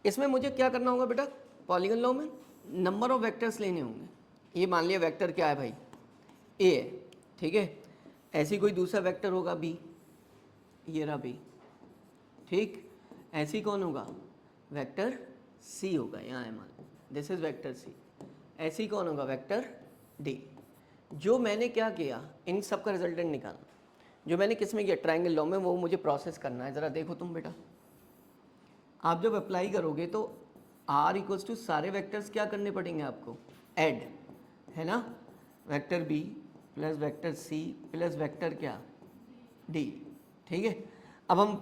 इसमें मुझे क्या करना होगा बेटा, पॉलीगन लॉ में नंबर ऑफ वेक्टर्स लेने होंगे। ये मान लिया वेक्टर क्या है भाई, ए है, ठीक है। ऐसी कोई दूसरा वेक्टर होगा बी, ये रहा बी, ठीक। ऐसी कौन होगा, वेक्टर सी होगा, यहाँ है मान, दिस इज वेक्टर सी। ऐसी कौन होगा, वेक्टर डी। जो मैंने क्या किया, इन सब का रिजल्टेंट निकालना, जो मैंने किस में किया, ट्राइंगल लॉ में, वो मुझे प्रोसेस करना है। ज़रा देखो तुम बेटा, आप जब अप्लाई करोगे तो आर इक्वल्स टू सारे वेक्टर्स क्या करने पड़ेंगे आपको, ऐड, है ना। Vector b plus vector c plus vector क्या, डी, ठीक है। अब हम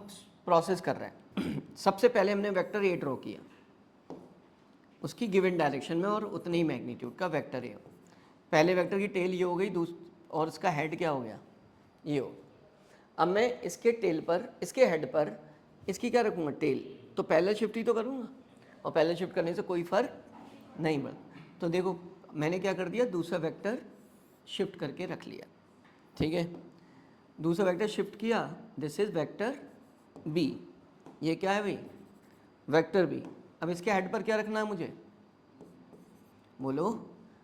प्रोसेस कर रहे हैं। सबसे पहले हमने वेक्टर ए ड्रॉ किया, उसकी गिवन डायरेक्शन में, और उतने ही मैग्नीट्यूड का वेक्टर ए। पहले वेक्टर की टेल ये हो गई, और उसका हेड क्या हो गया, ये हो। अब मैं इसके टेल पर, इसके हेड पर इसकी क्या रखूँगा, टेल। तो पहले शिफ्ट ही तो करूँगा, और पहले शिफ्ट करने से कोई फ़र्क नहीं पड़ता। तो देखो मैंने क्या कर दिया, दूसरा वेक्टर शिफ्ट करके रख लिया, ठीक है। दूसरा वेक्टर शिफ्ट किया, दिस इज वेक्टर बी, ये क्या है भाई, वेक्टर बी। अब इसके हेड पर क्या रखना है मुझे, बोलो,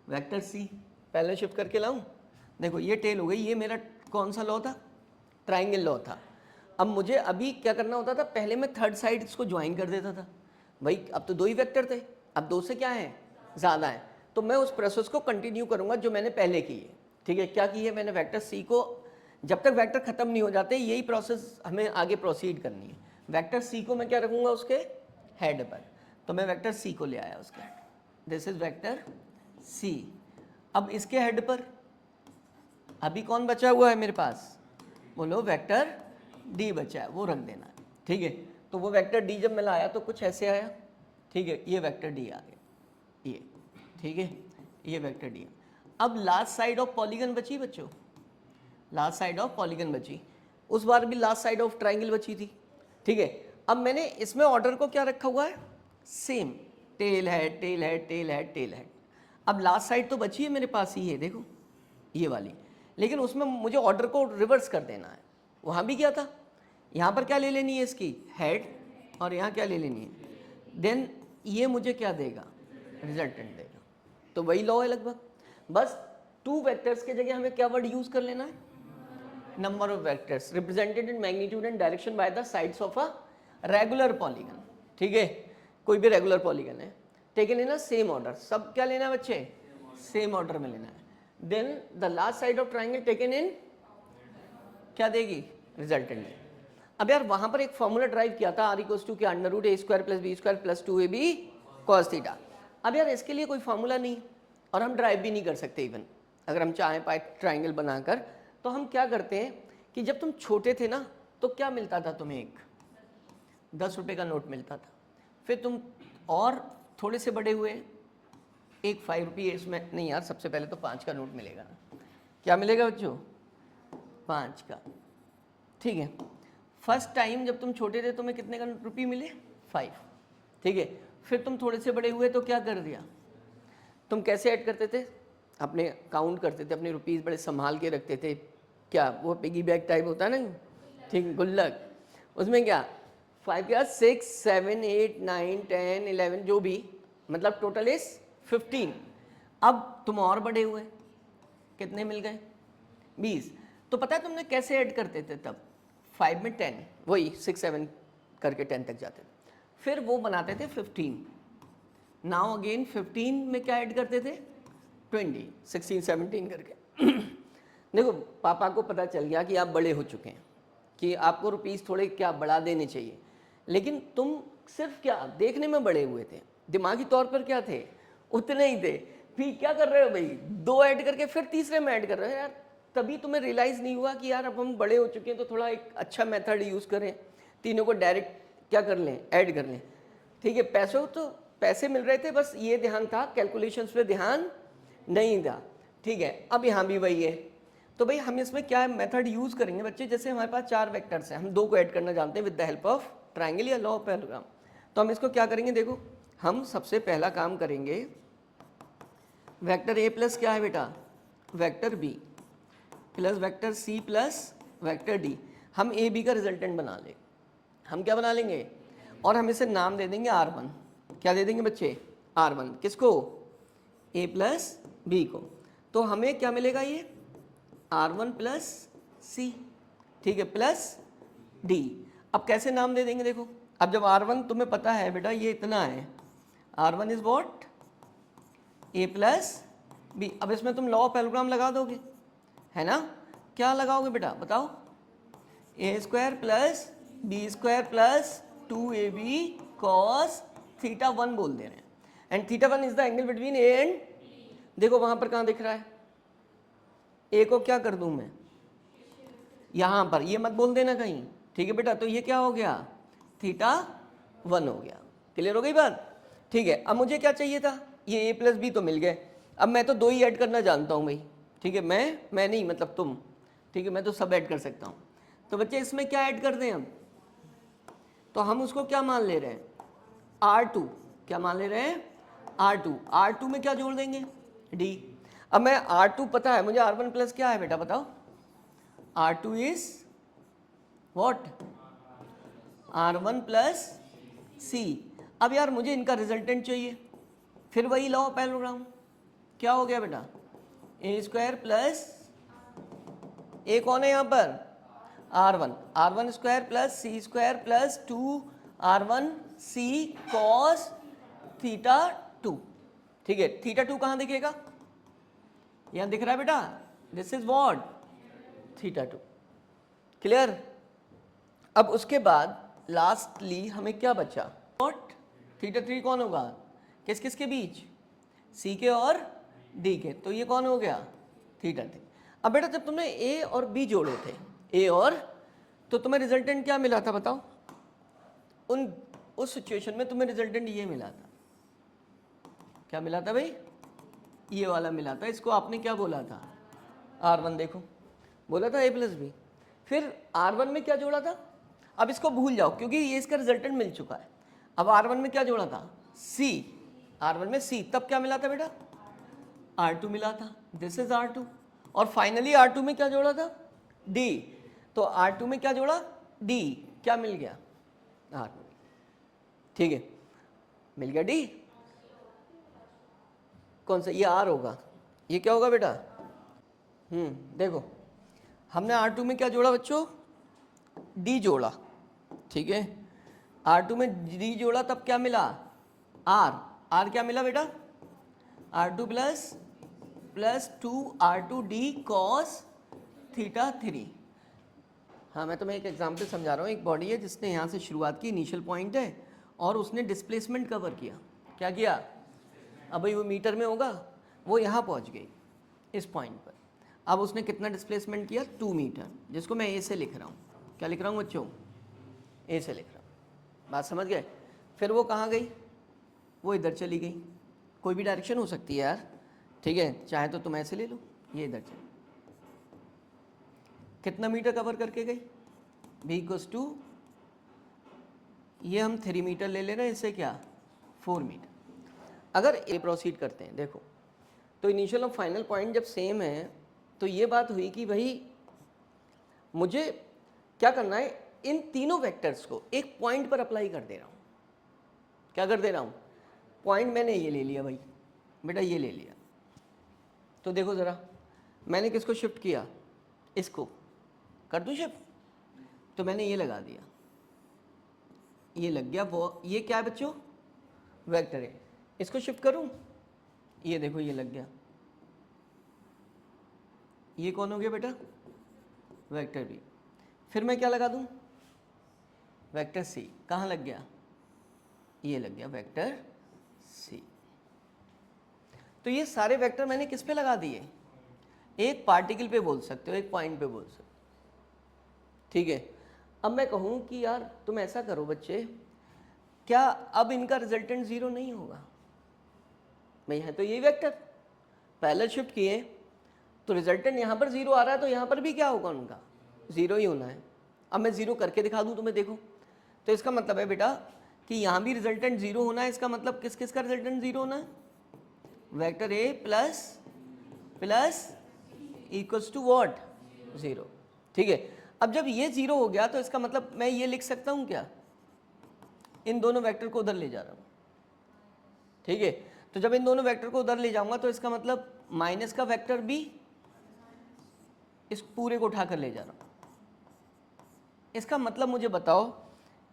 वेक्टर सी। पहले शिफ्ट करके लाऊं, देखो ये टेल हो गई, ये मेरा कौन सा लॉ था, ट्राइंगल लॉ था। अब मुझे अभी क्या करना होता था, पहले मैं थर्ड साइड इसको ज्वाइन कर देता था भाई, अब तो दो ही वेक्टर थे, अब दो से क्या है, ज़्यादा है। तो मैं उस प्रोसेस को कंटिन्यू करूंगा जो मैंने पहले की है, ठीक है। क्या की है मैंने, वेक्टर सी को, जब तक वेक्टर खत्म नहीं हो जाते यही प्रोसेस हमें आगे प्रोसीड करनी है। वेक्टर सी को मैं क्या रखूंगा, उसके हेड पर। तो मैं वेक्टर सी को ले आया उसके head, this is vector c. अब इसके हेड पर अभी कौन बचा हुआ है मेरे पास, बोलो, वेक्टर डी बचा है, वो रख देना है, ठीक है। तो वो वेक्टर डी जब मैं लाया तो कुछ ऐसे आया, ठीक है। ये वेक्टर डी आ गया, ये, ठीक है, ये वेक्टर डी। अब लास्ट साइड ऑफ पॉलीगन बची बच्चों, लास्ट साइड ऑफ पॉलीगन बची, उस बार भी लास्ट साइड ऑफ ट्राइंगल बची थी, ठीक है। अब मैंने इसमें ऑर्डर को क्या रखा हुआ है, same, tail head tail head tail head tail head. अब लास्ट साइड तो बची है मेरे पास ही है, देखो ये वाली, लेकिन उसमें मुझे ऑर्डर को रिवर्स कर देना है। वहाँ भी क्या था, यहाँ पर क्या ले लेनी है इसकी, हेड, और यहाँ क्या ले लेनी है, देन ये मुझे क्या देगा, रिजल्टेंट देगा। तो वही लॉ है लगभग, बस टू वेक्टर्स के जगह हमें क्या वर्ड यूज कर लेना है, number of vectors represented in magnitude and direction by the sides of a regular polygon, ठीक है। कोई भी रेगुलर पॉलीगन है, taken in a same order, सब क्या लेना है बच्चे, सेम ऑर्डर में लेना है। Then the last side of triangle taken in क्या देगी, रिजल्टेंट। अब यार वहां पर एक फॉर्मूला ड्राइव किया था, आर इक्वल्स टू क्या, under root a square plus b square plus 2ab cos theta. अब यार इसके लिए कोई फॉर्मूला नहीं, और हम ड्राइव भी नहीं कर सकते इवन, अगर हम चाहें पाए ट्राइंगल बनाकर। तो हम क्या करते हैं कि जब तुम छोटे थे ना, तो क्या मिलता था तुम्हें, एक 10 रुपये का नोट मिलता था। फिर तुम और थोड़े से बड़े हुए, एक 5 रुपये, इसमें नहीं यार, सबसे पहले तो 5 का नोट मिलेगा ना, क्या मिलेगा बच्चों, 5 का, ठीक है। फर्स्ट टाइम जब तुम छोटे थे तुम्हें कितने का रुपये मिले, 5, ठीक है। फिर तुम थोड़े से बड़े हुए तो क्या कर दिया, तुम कैसे ऐड करते थे, अपने काउंट करते थे, अपने रुपीज़ बड़े संभाल के रखते थे, क्या वो पिगी बैग टाइप होता है ना, ठीक, गुल्लक, उसमें क्या 5 क्या 6 7 8 9 10 11 जो भी, मतलब टोटल इज 15। अब तुम और बड़े हुए, कितने मिल गए, 20। तो पता है तुमने कैसे ऐड करते थे तब, 5 में 10, वही 6 7 करके 10 तक जाते थे, फिर वो बनाते थे 15। नाउ अगेन 15 में क्या ऐड करते थे, 20, 16 17 करके। देखो पापा को पता चल गया कि आप बड़े हो चुके हैं, कि आपको रुपीज़ थोड़े क्या बढ़ा देने चाहिए, लेकिन तुम सिर्फ क्या देखने में बड़े हुए थे, दिमागी तौर पर क्या थे, उतने ही थे। फिर क्या कर रहे हो भाई, 2 ऐड करके फिर तीसरे में ऐड कर रहे हो यार, तभी तुम्हें रियलाइज़ नहीं हुआ कि यार अब हम बड़े हो चुके हैं तो थोड़ा एक अच्छा मेथड यूज़ करें, तीनों को डायरेक्ट क्या कर लें, ऐड कर लें, ठीक है। पैसों तो पैसे मिल रहे थे, बस ये ध्यान था, कैलकुलेशंस पे ध्यान नहीं था, ठीक है। अब यहाँ भी वही है, तो भाई हम इसमें क्या मेथड यूज़ करेंगे बच्चे, जैसे हमारे पास 4 वेक्टर्स हैं, हम 2 को ऐड करना जानते हैं with the help of triangle या लॉ ऑफ पैरेललोग्राम। तो हम इसको क्या करेंगे, देखो हम सबसे पहला काम करेंगे, वेक्टर ए प्लस क्या है बेटा, vector b plus vector c plus vector d, हम ए बी का रिजल्टेंट बना लें, हम क्या बना लेंगे, और हम इसे नाम दे देंगे R1, क्या दे देंगे बच्चे, R1 किसको, A प्लस बी को। तो हमें क्या मिलेगा, ये R1 प्लस सी, ठीक है, प्लस D। अब कैसे नाम दे देंगे, देखो अब जब R1 तुम्हें पता है बेटा ये इतना है, R1 is what, A plus b. अब इसमें तुम लॉ ऑफ पैरेललोग्राम लगा दोगे, है ना, क्या लगाओगे बेटा बताओ, a square plus b square plus 2ab cos theta 1 बोल दे रहे हैं, and theta 1 is the angle between a and, देखो वहां पर कहाँ दिख रहा है, ए को क्या कर दूं मैं यहां पर, ये मत बोल देना कहीं, ठीक है बेटा। तो ये क्या हो गया, थीटा 1 हो गया, क्लियर हो गई बात, ठीक है। अब मुझे क्या चाहिए था, ये ए प्लस बी तो मिल गए, अब मैं तो 2 ही ऐड करना जानता हूँ भाई, ठीक है, मैं नहीं मतलब तुम, ठीक है, मैं तो सब ऐड कर सकता हूँ। तो बच्चे इसमें क्या ऐड कर दें हम, तो हम उसको क्या मान ले रहे हैं, R2, क्या मान ले रहे हैं, R2, R2 में क्या जोड़ देंगे, D। अब मैं R2 पता है मुझे, R1 प्लस क्या है बेटा बताओ, R2 is what, R1 plus C। अब यार मुझे इनका रिजल्टेंट चाहिए, फिर वही लॉ ऑफ पैरेललोग्राम, क्या हो गया बेटा, ए स्क्वायर प्लस, ए कौन है यहाँ पर, R1, R1 square plus c square plus 2R1 C cos theta 2, ठीक है। थीटा 2 कहाँ दिखेगा, यहाँ दिख रहा है बेटा, this is what, theta 2, clear. अब उसके बाद लास्टली हमें क्या बचा, व्हाट, थीटा 3 कौन होगा, किस किस के बीच, C के और D के, तो ये कौन हो गया, थीटा 3। अब बेटा जब तुमने A और B जोड़े थे, A और, तो तुम्हें रिजल्टेंट क्या मिला था बताओ, उस सिचुएशन में तुम्हें रिजल्टेंट ये मिला था, क्या मिला था भाई, ये वाला मिला था, इसको आपने क्या बोला था, R1, देखो बोला था A प्लस बी, फिर R1 में क्या जोड़ा था, अब इसको भूल जाओ क्योंकि ये इसका रिजल्टेंट मिल चुका है। अब R1 में क्या जोड़ा था, C, R1 में C, तब क्या मिला था बेटा, R2 मिला था, दिस इज R2, और फाइनली R2 में क्या जोड़ा था, D, तो R2 में क्या जोड़ा, D, क्या मिल गया, R, ठीक है, मिल गया D, कौन सा, ये R होगा, ये क्या होगा बेटा, देखो हमने R2 में क्या जोड़ा बच्चों, D जोड़ा, ठीक है, R2 में D जोड़ा तब क्या मिला, R क्या मिला बेटा, R2 plus 2R2D cos theta 3। हाँ मैं तुम्हें एक एग्जाम्पल समझा रहा हूँ, एक बॉडी है जिसने यहाँ से शुरुआत की, इनिशियल पॉइंट है, और उसने डिस्प्लेसमेंट कवर किया, क्या किया, अब भाई वो मीटर में होगा, वो यहाँ पहुँच गई इस पॉइंट पर, अब उसने कितना डिस्प्लेसमेंट किया, 2 मीटर, जिसको मैं ए से लिख रहा हूँ, क्या लिख रहा हूँ बच्चों, ए से लिख रहा हूँ, बात समझ गए। फिर वो कहाँ गई, वो इधर चली गई, कोई भी डायरेक्शन हो सकती है यार, ठीक है, चाहे तो तुम ऐसे ले लो, ये इधर चली, कितना मीटर कवर करके गई, b इक्वल्स टू, ये हम 3 मीटर ले रहे हैं, इससे क्या 4 मीटर। अगर ए प्रोसीड करते हैं, देखो तो इनिशियल और फाइनल पॉइंट जब सेम है, तो ये बात हुई कि भाई मुझे क्या करना है, इन तीनों वेक्टर्स को एक पॉइंट पर अप्लाई कर दे रहा हूँ, क्या कर दे रहा हूँ, पॉइंट मैंने ये ले लिया भाई बेटा, ये ले लिया, तो देखो ज़रा मैंने किसको शिफ्ट किया, इसको कर दूँ शिफ्ट, तो मैंने ये लगा दिया, ये लग गया, वो ये क्या है बच्चों, वेक्टर है, इसको शिफ्ट करूँ, ये देखो ये लग गया, ये कौन हो गया बेटा, वेक्टर बी, फिर मैं क्या लगा दूँ, वेक्टर सी, कहाँ लग गया, ये लग गया वेक्टर सी। तो ये सारे वेक्टर मैंने किस पे लगा दिए, एक पार्टिकल पे बोल सकते हो, एक पॉइंट पे बोल सकते हो, ठीक है। अब मैं कहूँ कि यार तुम ऐसा करो बच्चे, क्या अब इनका रिजल्टेंट 0 नहीं होगा, मैं है तो यही वेक्टर पहले शिफ्ट किए, तो रिजल्टेंट यहाँ पर 0 आ रहा है, तो यहाँ पर भी क्या होगा उनका 0 ही होना है। अब मैं 0 करके दिखा दूँ तुम्हें, देखो, तो इसका मतलब है बेटा कि यहाँ भी रिजल्टेंट 0 होना है, इसका मतलब किस किस का रिजल्टेंट 0 होना है, vector a plus equals to what 0, ठीक है। अब जब ये 0 हो गया, तो इसका मतलब मैं ये लिख सकता हूँ क्या, इन दोनों वेक्टर को उधर ले जा रहा हूँ, ठीक है। तो जब इन दोनों वेक्टर को उधर ले जाऊंगा तो इसका मतलब माइनस का वेक्टर भी इस पूरे को उठाकर ले जा रहा हूं। इसका मतलब मुझे बताओ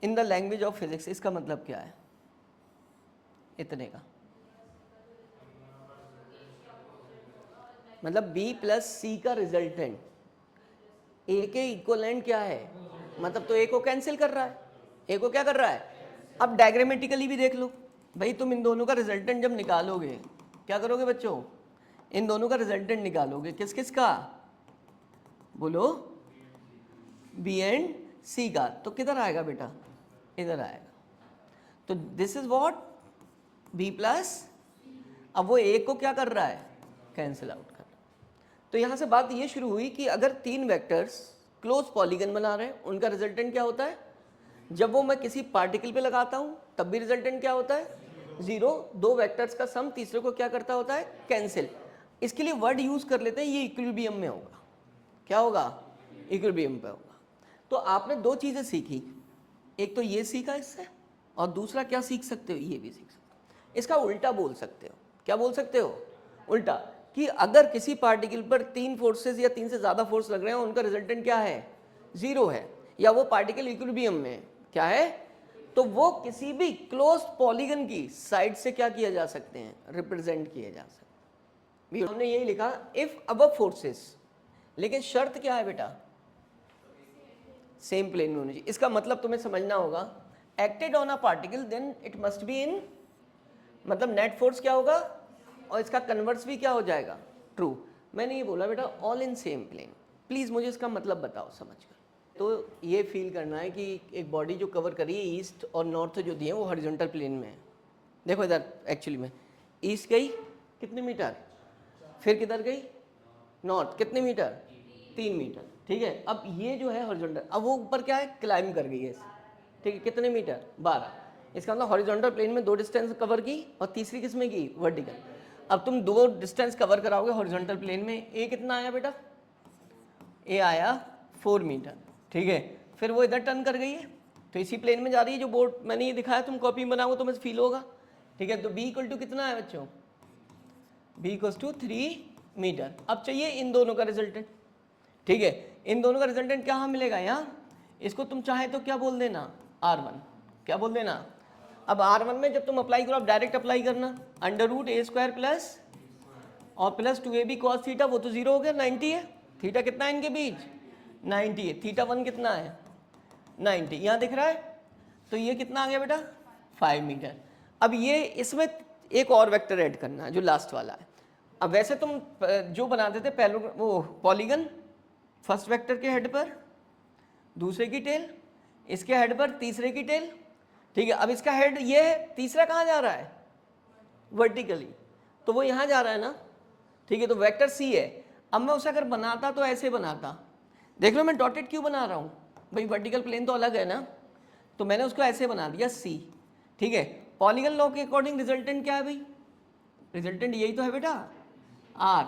in the language of physics इसका मतलब क्या है इतने का? मतलब b प्लस सी का रिजल्टेंट a के इक्वलेंट क्या है, मतलब तो a को कैंसिल कर रहा है, a को क्या कर रहा है। अब डायग्रामेटिकली भी देख लो भाई, तुम इन दोनों का रिजल्टेंट जब निकालोगे क्या करोगे बच्चों, इन दोनों का रिजल्टेंट निकालोगे, किस किस का बोलो, b एंड c का, तो किधर आएगा बेटा, इधर आएगा। तो this is what b plus, अब वो a को क्या कर रहा है, कैंसिल आउट कर रहा है। तो यहाँ से बात ये शुरू हुई कि अगर तीन वेक्टर्स क्लोज पॉलीगन बना रहे हैं उनका रिजल्टेंट क्या होता है, जब वो मैं किसी पार्टिकल पे लगाता हूँ तब भी रिजल्टेंट क्या होता है, जीरो। दो वेक्टर्स का सम तीसरे को क्या करता होता है, कैंसिल। इसके लिए वर्ड यूज कर लेते हैं, ये इक्विलिब्रियम में होगा, क्या होगा, इक्विलिब्रियम पे होगा। तो आपने दो चीजें सीखी, एक तो ये सीखा इससे, और दूसरा क्या सीख सकते हो, ये भी सीख सकते हो। इसका उल्टा बोल सकते हो, क्या बोल सकते हो, उल्टा, कि अगर किसी पार्टिकल पर तीन फोर्सेस या तीन से ज्यादा फोर्स लग रहे हैं उनका रिजल्टेंट क्या है, जीरो है, या वो पार्टिकल इक्विलिब्रियम में है, क्या है, तो वो किसी भी क्लोज पॉलीगन की साइड से क्या किया जा सकते हैं, रिप्रेजेंट किए जा सकते हैं। हमने यही लिखा इफ अबव फोर्सेस, लेकिन शर्त क्या है बेटा, सेम प्लेन में होनी चाहिए। इसका मतलब तुम्हें समझना होगा, acted on a particle then it must be in, मतलब नेट फोर्स क्या होगा और इसका कन्वर्स भी क्या हो जाएगा, ट्रू। मैंने ये बोला बेटा all in same plane, please मुझे इसका मतलब बताओ समझकर। तो ये फील करना है कि एक बॉडी जो कवर करी है ईस्ट और नॉर्थ जो दिए वो हॉरिजॉन्टल प्लेन में है। देखो इधर एक्चुअली में ईस्ट गई कितने मीटर, फिर किधर गई नॉर्थ कितने मीटर, 3 मीटर, ठीक है। अब ये जो है हॉरिजॉन्टल, अब वो ऊपर क्या है, क्लाइंब कर गई है, ठीक है, कितने मीटर, 12। इसका मतलब हॉरिजॉन्टल प्लेन में दो डिस्टेंस कवर की और तीसरी किस में की, वर्टिकल। अब तुम दो डिस्टेंस कवर कराओगे हॉरिजॉन्टल प्लेन में, ए कितना आया बेटा, ए आया 4 मीटर, ठीक है। फिर वो इधर टर्न कर गई है तो इसी प्लेन में जा रही है, जो बोर्ड मैंने ये दिखाया तुम कॉपी में बनाओ तो मुझे फील होगा, ठीक है। तो b इक्वल टू कितना है बच्चों, b इक्वल टू 3 मीटर। अब चाहिए इन दोनों का रिजल्टेंट, ठीक है। इन दोनों का रिजल्टेंट क्या मिलेगा यहाँ, इसको तुम चाहे तो क्या बोल देना, r1, क्या बोल देना। अब r1 में जब तुम अप्लाई करो, आप डायरेक्ट अप्लाई करना, under root a square plus और प्लस 2ab cos थीटा, वो तो जीरो हो गया, 90 है, थीटा कितना है इनके बीच, 90 है, थीटा 1 कितना है, 90, यहाँ दिख रहा है। तो ये कितना आ गया बेटा, 5 मीटर। अब ये इसमें एक और वेक्टर ऐड करना है जो लास्ट वाला है। अब वैसे तुम जो बनाते थे पहले वो पॉलीगन, फर्स्ट वेक्टर के हेड पर दूसरे की टेल, इसके हेड पर तीसरे की टेल, ठीक है। अब इसका हेड ये है, तीसरा कहाँ जा रहा है, वर्टिकली, तो वो यहाँ जा रहा है ना, ठीक है। तो वेक्टर सी है। अब मैं उसे अगर बनाता तो ऐसे बनाता, देख लो मैं डॉटेड क्यों बना रहा हूँ भाई, वर्टिकल प्लेन तो अलग है ना, तो मैंने उसको ऐसे बना दिया सी, ठीक है। पॉलीगन लॉ के अकॉर्डिंग रिजल्टेंट क्या है भाई, रिजल्टेंट यही तो है बेटा आर,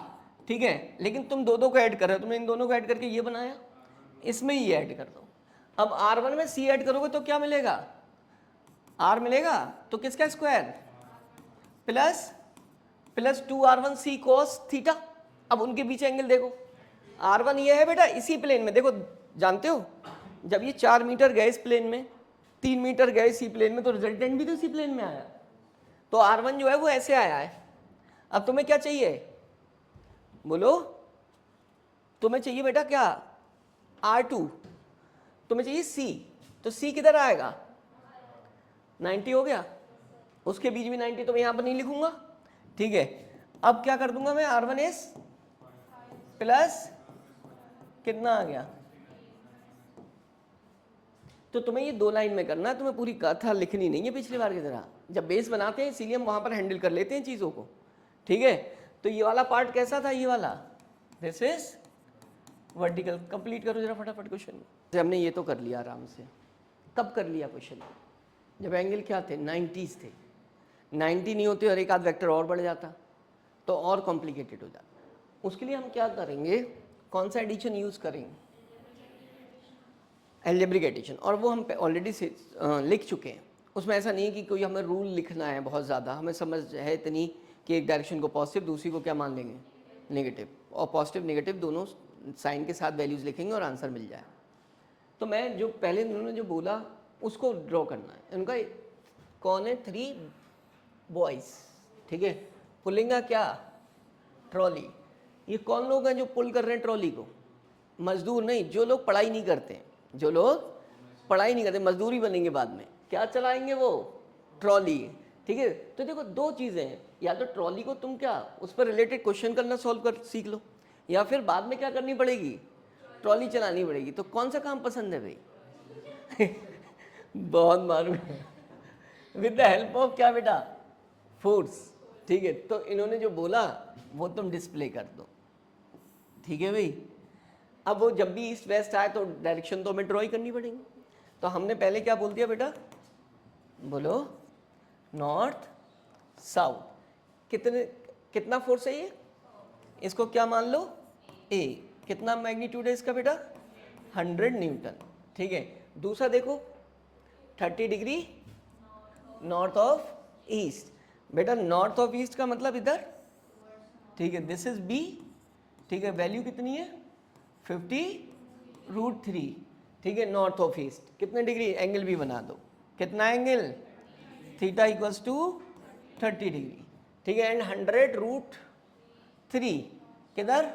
ठीक है। लेकिन तुम दो दो को ऐड कर रहे हो, तुमने इन दोनों को ऐड करके ये बनाया, इसमें ये ऐड कर दो। अब r1 में c ऐड करोगे तो क्या मिलेगा, r मिलेगा, तो किसका square plus plus 2r1c cos theta. अब उनके बीच एंगल देखो, r1 ये है बेटा इसी प्लेन में, देखो जानते हो जब ये 4 मीटर गए इस प्लेन में, 3 मीटर गए इसी प्लेन में, तो रिजल्टेंट भी तो इसी प्लेन में आया, तो r1 जो है वो ऐसे आया है। अब तुम्हें क्या चाहिए बोलो, तुम्हें चाहिए बेटा क्या, r2, तुम्हें चाहिए c, तो c किधर आएगा, 90 हो गया, उसके बीच भी 90, तो मैं यहां पर नहीं लिखूंगा, ठीक है। अब क्या कर दूंगा मैं, r1s प्लस कितना आ गया, तो तुम्हें ये 2 लाइन में करना है, तुम्हें पूरी कथा लिखनी नहीं है पिछली बार की तरह, जब बेस बनाते हैं इसीलिए हम वहां पर हैंडल कर लेते हैं चीजों को, ठीक है। तो ये वाला पार्ट कैसा था, ये वाला, दिस इज वर्टिकल। कंप्लीट करो जरा फटाफट क्वेश्चन। हमने ये तो कर लिया आराम से, कब कर लिया क्वेश्चन, जब एंगल क्या थे, 90s थे, 90 नहीं होते और एक आध वेक्टर और बढ़ जाता तो और कॉम्प्लिकेटेड हो जाता। उसके लिए हम क्या करेंगे, कौन सा एडिशन यूज करेंगे, अलजेब्रिक एडिशन, और वो हम ऑलरेडी लिख चुके हैं। उसमें ऐसा नहीं है कि कोई हमें रूल लिखना है बहुत ज़्यादा, हमें समझ है इतनी कि एक डायरेक्शन को पॉजिटिव दूसरी को क्या मान लेंगे नेगेटिव, और पॉजिटिव नेगेटिव दोनों साइन के साथ वैल्यूज़ लिखेंगे और आंसर मिल जाए। तो मैं जो पहले उन्होंने जो बोला उसको ड्रॉ करना है। उनका कौन है, 3 बॉयज़, ठीक है, पुलिंग का क्या, ट्रॉली। ये कौन लोग हैं जो पुल कर रहे हैं ट्रॉली को, मजदूर नहीं, जो लोग पढ़ाई नहीं करते हैं, जो लोग पढ़ाई नहीं करते मजदूरी बनेंगे बाद में, क्या चलाएंगे वो, ट्रॉली, ठीक है। तो देखो दो चीज़ें हैं, या तो ट्रॉली को तुम क्या उस पर रिलेटेड क्वेश्चन करना सॉल्व कर सीख लो, या फिर बाद में क्या करनी पड़ेगी, ट्रॉली चलानी पड़ेगी। तो कौन सा काम पसंद है भाई बहुत मालूम विद द हेल्प ऑफ क्या बेटा, फोर्स, ठीक है। तो इन्होंने जो बोला वो तुम डिस्प्ले कर दो, ठीक है भाई। अब वो जब भी ईस्ट वेस्ट आए तो डायरेक्शन तो हमें ड्रॉ ही करनी पड़ेगी। तो हमने पहले क्या बोल दिया बेटा, बोलो नॉर्थ साउथ, कितना फोर्स है ये, इसको क्या मान लो ए, कितना मैग्नीट्यूड है इसका बेटा, 100 न्यूटन, ठीक है। दूसरा देखो 30 डिग्री नॉर्थ ऑफ ईस्ट, बेटा नॉर्थ ऑफ ईस्ट का मतलब इधर, ठीक है, दिस इज बी, ठीक है, वैल्यू कितनी है 50√3, ठीक है, नॉर्थ ऑफ ईस्ट कितने डिग्री, एंगल भी बना दो, कितना angle, theta equals to 30 degree, ठीक है, एंड 100√3 किधर,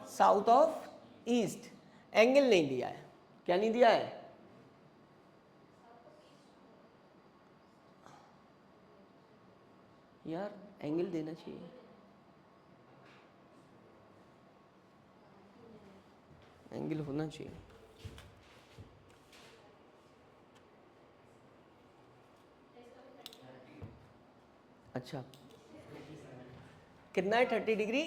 साउथ ऑफ ईस्ट। एंगल नहीं दिया है, क्या नहीं दिया है, यार एंगल देना चाहिए, एंगल होना चाहिए। अच्छा कितना है, 30 degree,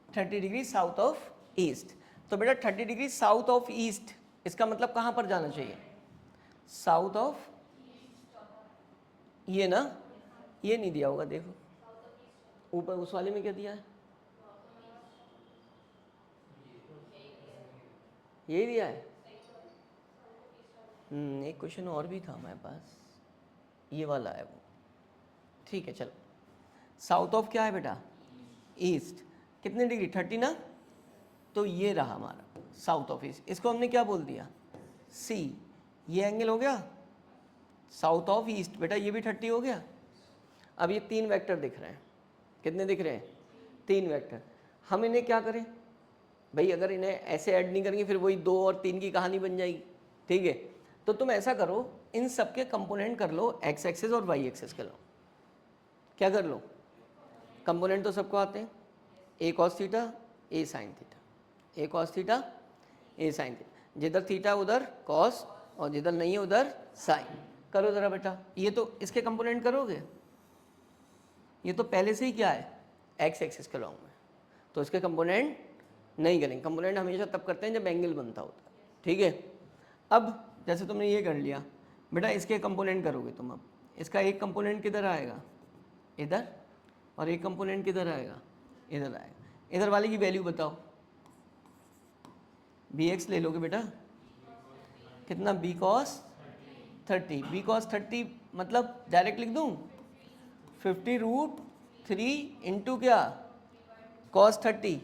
30 degree south of east. तो बेटा 30 डिग्री साउथ ऑफ ईस्ट, इसका मतलब कहाँ पर जाना चाहिए, साउथ ऑफ, ये ना, ये नहीं दिया होगा, देखो ऊपर उस वाले में क्या दिया है, यही दिया है। एक क्वेश्चन और भी था हमारे पास, ये वाला है वो, ठीक है चलो। साउथ ऑफ क्या है बेटा, ईस्ट, कितने डिग्री 30 ना, तो ये रहा हमारा साउथ ऑफ ईस्ट, इसको हमने क्या बोल दिया सी, ये एंगल हो गया साउथ ऑफ ईस्ट, बेटा ये भी 30 हो गया। अब ये 3 वेक्टर दिख रहे हैं, कितने दिख रहे हैं, 3 वेक्टर। हम इन्हें क्या करें भाई, अगर इन्हें ऐसे ऐड नहीं करेंगे फिर वही 2 और 3 की कहानी बन जाएगी, ठीक है। तो तुम ऐसा करो, इन सब के कंपोनेंट कर लो, एक्स एक्सिस और वाई एक्सिस कर लो, क्या कर लो, कंपोनेंट तो सबको आते हैं, ए कॉस थीटा ए साइन थीटा, ए कॉस थीटा ए साइन थीटा, जिधर थीटा उधर कॉस और जिधर नहीं है उधर साइन। करो ज़रा बेटा, ये तो इसके कंपोनेंट करोगे, ये तो पहले से ही क्या है एक्स एक्सिस का लॉन्ग में, तो इसके कंपोनेंट नहीं करेंगे। कंपोनेंट हमेशा तब करते हैं जब एंगल बनता होता है, ठीक है। अब जैसे तुमने ये कर लिया बेटा, इसके कंपोनेंट करोगे तुम, अब इसका एक कंपोनेंट किधर आएगा, इधर, और एक कंपोनेंट किधर आएगा, इधर आएगा। इधर वाले की वैल्यू बताओ, बी एक्स ले लोगे बेटा, कितना बी कॉस 30, बी कॉस 30 मतलब डायरेक्ट लिख दूँ 50√3 इंटू क्या कॉस 30,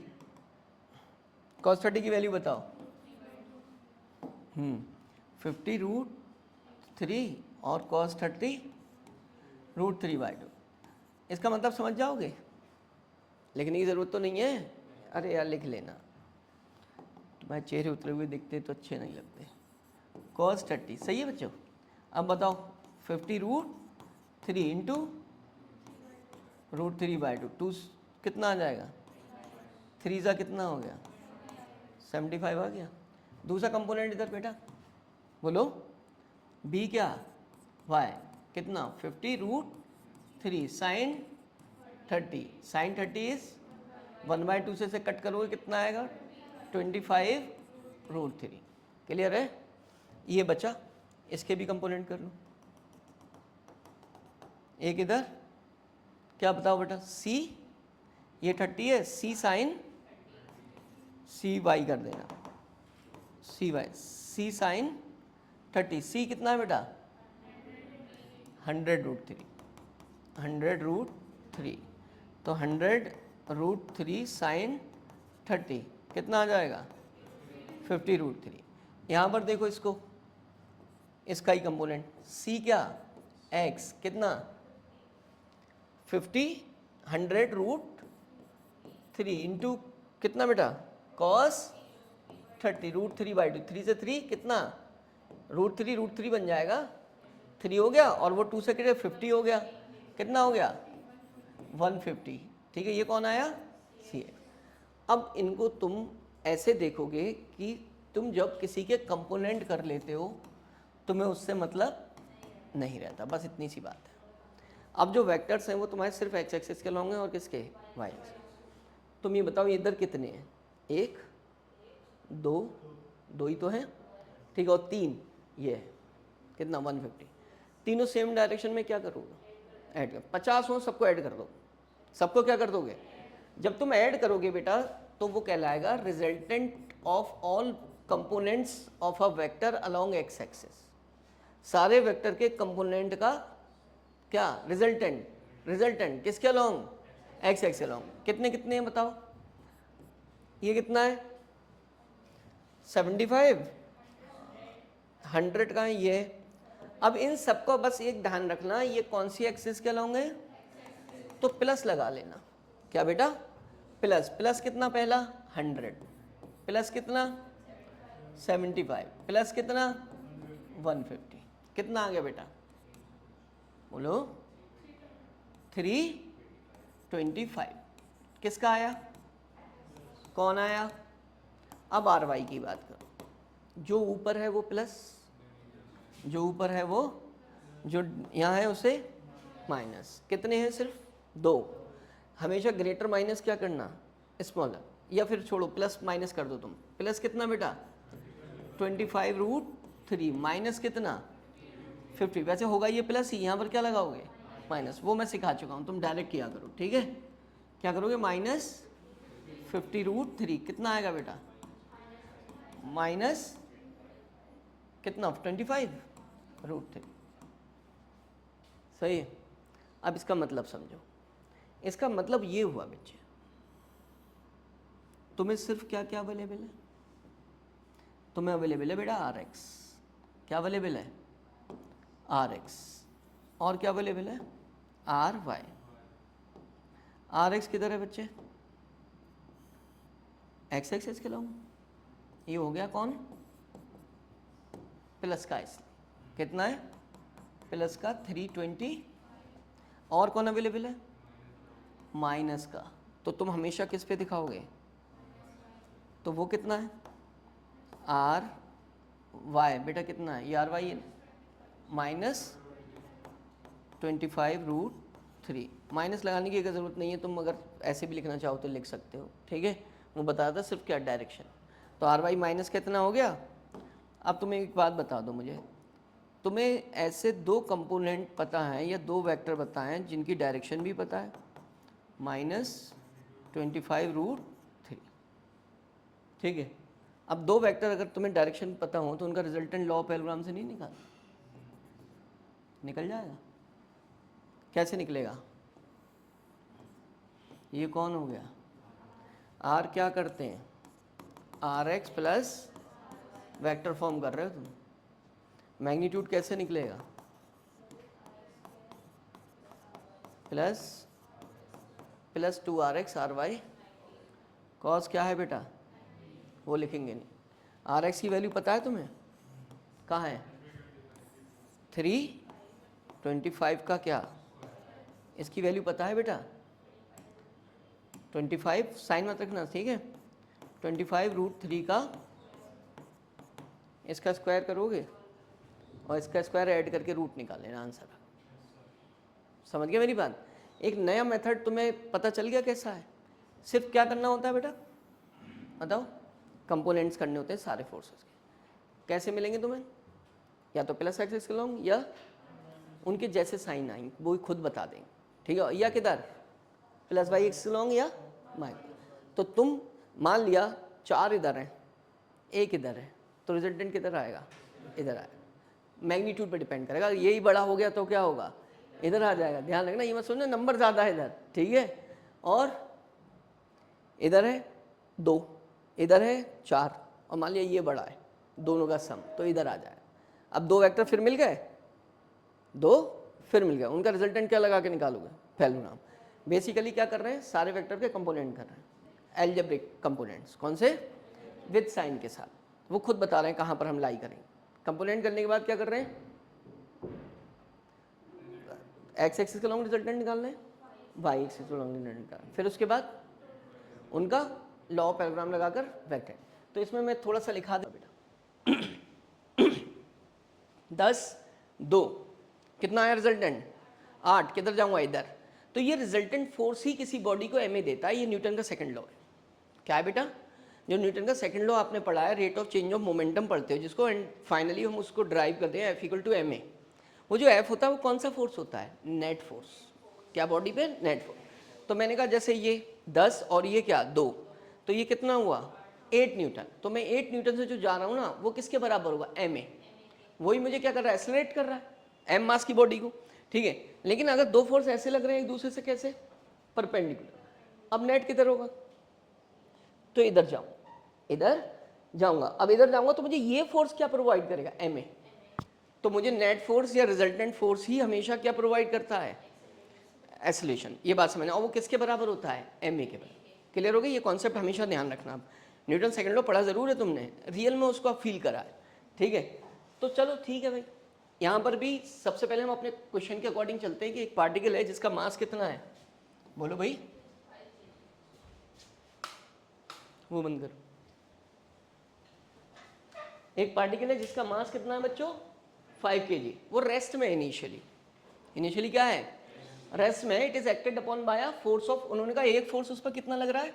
कॉस 30 की वैल्यू बताओ, 50√3 और कॉस 30√3/2, इसका मतलब समझ जाओगे, लिखने की ज़रूरत तो नहीं है, अरे यार लिख लेना, तुम्हारे चेहरे उतरे हुए दिखते तो अच्छे नहीं लगते। कॉस 30 सही है बच्चों। अब बताओ 50√3 इंटू √3/2, 2 कितना आ जाएगा, 3 सा कितना हो गया 75 आ गया। दूसरा कंपोनेंट इधर बेटा बोलो, बी क्या वाई, कितना 50√3 साइन 30, साइन 30 इज 1/2 से कट करोगे कितना आएगा 25√3, क्लियर है। ये बचा, इसके भी कंपोनेंट कर लो, एक इधर क्या बताओ बेटा सी, ये 30 है, सी साइन सी वाई कर देना, सी वाई, सी साइन 30, सी कितना है बेटा 100√3, 100√3, तो 100√3 साइन 30 कितना आ जाएगा 50√3। यहाँ पर देखो इसको, इसका ही कंपोनेंट c क्या x कितना 50 100√3 इंटू कितना बेटा cos 30 √3/2, 3 से 3 कितना √3 बन जाएगा 3 हो गया, और वो 2 से कितने 50 हो गया, कितना हो गया 150। ठीक है, ये कौन आया सी एक्स। अब इनको तुम ऐसे देखोगे कि तुम जब किसी के कंपोनेंट कर लेते हो तुम्हें उससे मतलब नहीं रहता, बस इतनी सी बात है। अब जो वेक्टर्स हैं वो तुम्हारे सिर्फ एक्स एक्सिस के होंगे और किसके वाई एक्सिस। तुम ये बताओ ये इधर कितने हैं, 1 2 2 ही तो हैं, ठीक है, और 3 ये है कितना 150। तीनों सेम डायरेक्शन में क्या करोगे ऐड कर, 50 हो सबको ऐड कर दो, सबको क्या कर दोगे, जब तुम ऐड करोगे बेटा तो वो कहलाएगा resultant of all components of a vector along x axis. सारे वेक्टर के कंपोनेंट का क्या रिजल्टेंट, रिजल्टेंट किसके अलोंग एक्स एक्स अलोंग। कितने कितने हैं बताओ, ये कितना है 75, 100 का है ये। अब इन सबको बस एक ध्यान रखना, ये कौन सी एक्सिस के अलोंग है, तो प्लस लगा लेना। क्या बेटा प्लस, प्लस कितना पहला 100, प्लस कितना 75, प्लस कितना 150, कितना आ गया बेटा बोलो 325। किसका आया, कौन आया। अब आर वाई की बात करो, जो ऊपर है वो प्लस, जो ऊपर है वो, जो यहाँ है उसे माइनस। कितने हैं सिर्फ 2, हमेशा ग्रेटर माइनस क्या करना स्मॉलर, या फिर छोड़ो प्लस माइनस कर दो तुम। प्लस कितना बेटा 25√3 माइनस कितना 50, वैसे होगा ये प्लस ही, यहाँ पर क्या लगाओगे माइनस, वो मैं सिखा चुका हूँ, तुम डायरेक्ट किया करो। ठीक है, क्या करोगे -50√3 कितना आएगा बेटा माइनस कितना 25√3। सही है। अब इसका मतलब समझो, इसका मतलब ये हुआ बच्चे तुम्हें सिर्फ क्या क्या अवेलेबल है, तुम्हें अवेलेबल है बेटा आर एक्स, क्या अवेलेबल है आर एक्स, और क्या अवेलेबल है आर वाई। आर एक्स किधर है बच्चे एक्स एक्सिस के लॉन्ग, ये हो गया कौन प्लस का, इसलिए कितना है प्लस का 320, और कौन अवेलेबल है माइनस का, तो तुम हमेशा किस पे दिखाओगे, तो वो कितना है आर वाई बेटा, कितना है ये आर वाई है -25√3। माइनस लगाने की ज़रूरत नहीं है, तुम अगर ऐसे भी लिखना चाहो तो लिख सकते हो। ठीक है, वो बता था सिर्फ क्या डायरेक्शन। तो आर वाई माइनस कितना हो गया। अब तुम्हें एक बात बता दो मुझे, तुम्हें ऐसे 2 कंपोनेंट पता हैं या 2 वेक्टर पता हैं जिनकी डायरेक्शन भी पता है -25√3। ठीक है, अब 2 वेक्टर अगर तुम्हें डायरेक्शन पता हो तो उनका रिजल्टेंट लॉ ऑफ एलग्राम से नहीं निकल जाएगा। कैसे निकलेगा, ये कौन हो गया आर, क्या करते हैं R x plus vector form कर रहे हो तुम, मैग्नीट्यूड कैसे निकलेगा प्लस 2RX RY कॉस क्या है बेटा वो लिखेंगे नहीं। RX की वैल्यू पता है तुम्हें कहाँ है 325 का, क्या इसकी वैल्यू पता है बेटा 25, साइन मत रखना ठीक है, 25√3 का इसका स्क्वायर करोगे और इसका स्क्वायर ऐड करके रूट निकाल लेना आंसर। समझ गए मेरी बात। एक नया मेथड तुम्हें पता चल गया कैसा है। सिर्फ क्या करना होता है बेटा बताओ, कंपोनेंट्स करने होते हैं सारे फोर्सेस के। कैसे मिलेंगे तुम्हें, या तो प्लस एक्सिस के लॉन्ग या उनके जैसे साइन आएंगे वो खुद बता देंगे ठीक है, या किधर प्लस बाई एक्स लॉन्ग या माइनस। तो तुम मान लिया 4 इधर हैं 1 इधर है तो रिजल्टेंट किधर आएगा इधर आएगा। मैग्नीट्यूड पे डिपेंड करेगा। यही बड़ा हो गया तो क्या होगा, इधर आ जाएगा। ध्यान रखना, ये मत सोचना नंबर ज़्यादा है इधर, ठीक है। और इधर है 2, इधर है 4, और मान लिया ये बड़ा है, दोनों का सम, तो इधर आ जाएगा। अब 2 वेक्टर फिर मिल गए, 2 फिर मिल गए, उनका रिजल्टेंट क्या लगा के निकालोगे, पैरेललोग्राम। बेसिकली क्या कर रहे हैं, सारे वेक्टर के कंपोनेंट कर रहे हैं, एल्जेब्रिक कंपोनेंट्स। कौन से, विद साइन के साथ। वो खुद बता रहे हैं कहाँ पर हम लाई करेंगे। कंपोनेंट करने के बाद क्या कर रहे हैं, एक्स एक्सिस के लॉन्ग रिजल्टेंट निकालना है, वाई एक्सिस के लॉन्ग रिजल्टेंट निकालना है, फिर उसके बाद उनका लॉ ऑफ पैरेललोग्राम लगाकर वेक्टर। तो इसमें मैं थोड़ा सा लिखा दूँ बेटा 10 2 कितना आया रिजल्टेंट, 8, किधर जाऊंगा, इधर। तो ये रिजल्टेंट फोर्स ही किसी बॉडी को ma देता है। ये न्यूटन का सेकंड लॉ है। क्या है बेटा, जो न्यूटन का सेकंड लॉ आपने पढ़ा है, rate of change of momentum पढ़ते हो जिसको, एंड फाइनली हम उसको ड्राइव करते हैं F = ma। वो जो F होता है वो कौन सा फोर्स होता है, नेट फोर्स। क्या बॉडी पे, नेट फोर्स। तो मैंने कहा जैसे ये 10 और ये क्या 2, तो ये कितना हुआ 8 न्यूटन। तो मैं 8 न्यूटन से जो जा रहा हूँ ना, वो किसके बराबर होगा, ma। वही मुझे क्या कर रहा है, एक्सेलरेट कर रहा है m मास की बॉडी को, ठीक है। लेकिन अगर 2 फोर्स ऐसे लग रहे हैं एक दूसरे से, कैसे, परपेंडिकुलर। अब नेट किधर होगा, तो इधर जाऊँ, इधर जाऊंगा। अब इधर जाऊंगा तो मुझे ये फोर्स क्या प्रोवाइड करेगा, ma। तो मुझे नेट फोर्स या रिजल्टेंट फोर्स ही हमेशा क्या प्रोवाइड करता है, एक्सेलरेशन। ये बात समझना। और वो किसके बराबर होता है, ma के बराबर। क्लियर हो गई, ये कॉन्सेप्ट हमेशा ध्यान रखना। आप न्यूटन सेकंड लॉ पढ़ा जरूर है तुमने, रियल में उसको आप फील करा है, ठीक है। तो चलो ठीक है भाई, यहाँ पर भी सबसे पहले हम अपने क्वेश्चन के अकॉर्डिंग चलते हैं कि एक पार्टिकल है जिसका मास कितना है, बोलो भाई, वो बंद करो। एक पार्टिकल है जिसका मास कितना है बच्चों, 5 kg। वो रेस्ट में इनिशियली क्या है, रेस्ट में। It is acted upon bye a force of, उन्होंने कहा एक फोर्स उस पर कितना लग रहा है,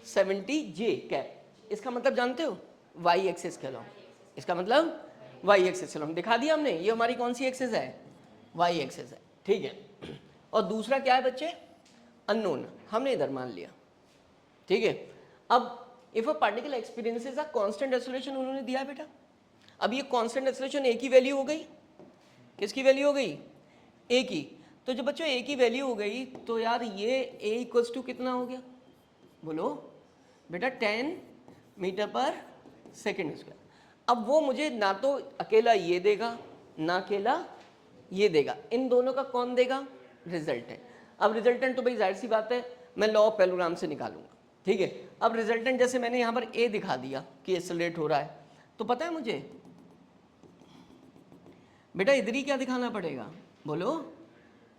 70 J कैप। इसका मतलब जानते हो, वाई एक्सिस के लॉन्ग। इसका मतलब वाई एक्सिस के लॉन्ग दिखा दिया हमने। ये हमारी कौन सी एक्सिस है, वाई एक्सिस है, ठीक है। और दूसरा क्या है बच्चे, अननोन, हमने इधर मान लिया, ठीक है। अब if a particle experiences a constant acceleration, उन्होंने दिया बेटा। अब ये कांस्टेंट एक्सेलरेशन एक ही वैल्यू हो गई, किसकी वैल्यू हो गई, एक ही। तो जब बच्चों एक ही वैल्यू हो गई तो यार ये a = कितना हो गया, बोलो बेटा, 10 मीटर पर सेकेंड स्क्वायर। अब वो मुझे ना तो अकेला ये देगा ना अकेला ये देगा, इन दोनों का कौन देगा, रिजल्टेंट। अब रिजल्टेंट तो भाई जाहिर सी बात है मैं लॉ ऑफ पैरेललोग्राम से निकालूंगा, ठीक है। अब रिजल्टेंट जैसे मैंने यहाँ पर ए दिखा दिया कि एक्सेलरेट हो रहा है, तो पता है मुझे बेटा इधर ही क्या दिखाना पड़ेगा, बोलो,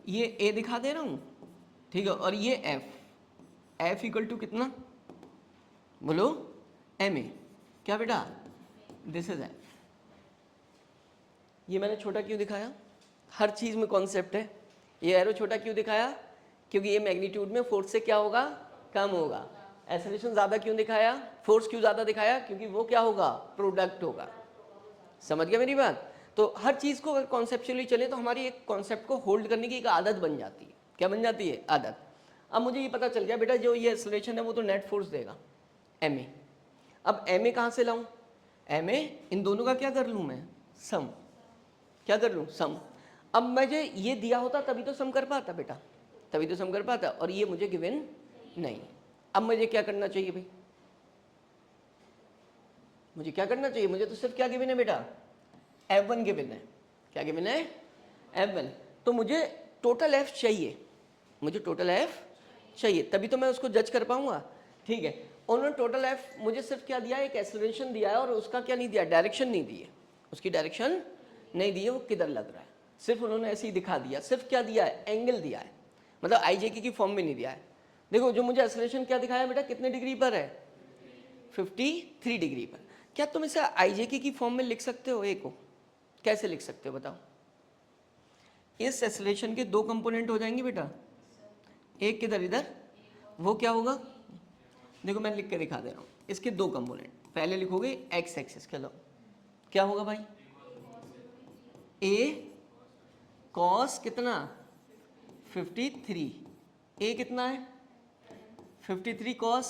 ये ए दिखा दे रहा हूँ, ठीक है। और ये एफ = कितना, बोलो, ma। क्या बेटा, दिस इज एफ। ये मैंने छोटा क्यों दिखाया, हर चीज़ में कॉन्सेप्ट है। ये एरो छोटा क्यों दिखाया, क्योंकि ये मैग्नीट्यूड में फोर्स से क्या होगा, कम होगा। एक्सेलरेशन ज़्यादा क्यों दिखाया, फोर्स क्यों ज़्यादा दिखाया, क्योंकि वो क्या होगा, प्रोडक्ट होगा। समझ गया मेरी बात। तो हर चीज़ को अगर कॉन्सेप्चुअली चले तो हमारी एक कॉन्सेप्ट को होल्ड करने की एक आदत बन जाती है। क्या बन जाती है, आदत। अब मुझे ये पता चल गया बेटा जो ये एक्सेलरेशन है वो तो नेट फोर्स देगा, ma। अब ma कहाँ से लाऊं, ma इन दोनों का क्या कर लूँ मैं, सम। क्या कर लूँ, सम। अब मुझे ये दिया होता तभी तो सम कर पाता बेटा, तभी तो सम कर पाता, और ये मुझे गिवन नहीं। अब मुझे क्या करना चाहिए भाई, मुझे क्या करना चाहिए, मुझे तो सिर्फ क्या गिवन है बेटा, F1 गिवन है। क्या गिवन है, F1। तो मुझे टोटल F चाहिए, मुझे टोटल F चाहिए, तभी तो मैं उसको जज कर पाऊंगा, ठीक है। उन्होंने टोटल F मुझे सिर्फ क्या दिया, एक एक्सेलरेशन दिया है, और उसका क्या नहीं दिया, डायरेक्शन नहीं दी है, उसकी डायरेक्शन नहीं दी है, वो किधर लग रहा है, सिर्फ उन्होंने ऐसे ही दिखा दिया। सिर्फ क्या दिया है, एंगल दिया है, मतलब IJK की फॉर्म में नहीं दिया है। देखो जो मुझे एक्सेलरेशन क्या दिखाया बेटा, कितने डिग्री पर है, 53 डिग्री पर। क्या तुम इसे IJK की फॉर्म में लिख सकते हो, ए को कैसे लिख सकते हो बताओ। इस एक्सेलरेशन के 2 कंपोनेंट हो जाएंगे बेटा, एक किधर इधर, वो क्या होगा, देखो मैं लिख के दिखा दे रहा हूँ। इसके 2 कंपोनेंट, पहले लिखोगे एक्स एक्सिस के, लो क्या होगा भाई, a cos कितना 53, a कितना है 53 cos,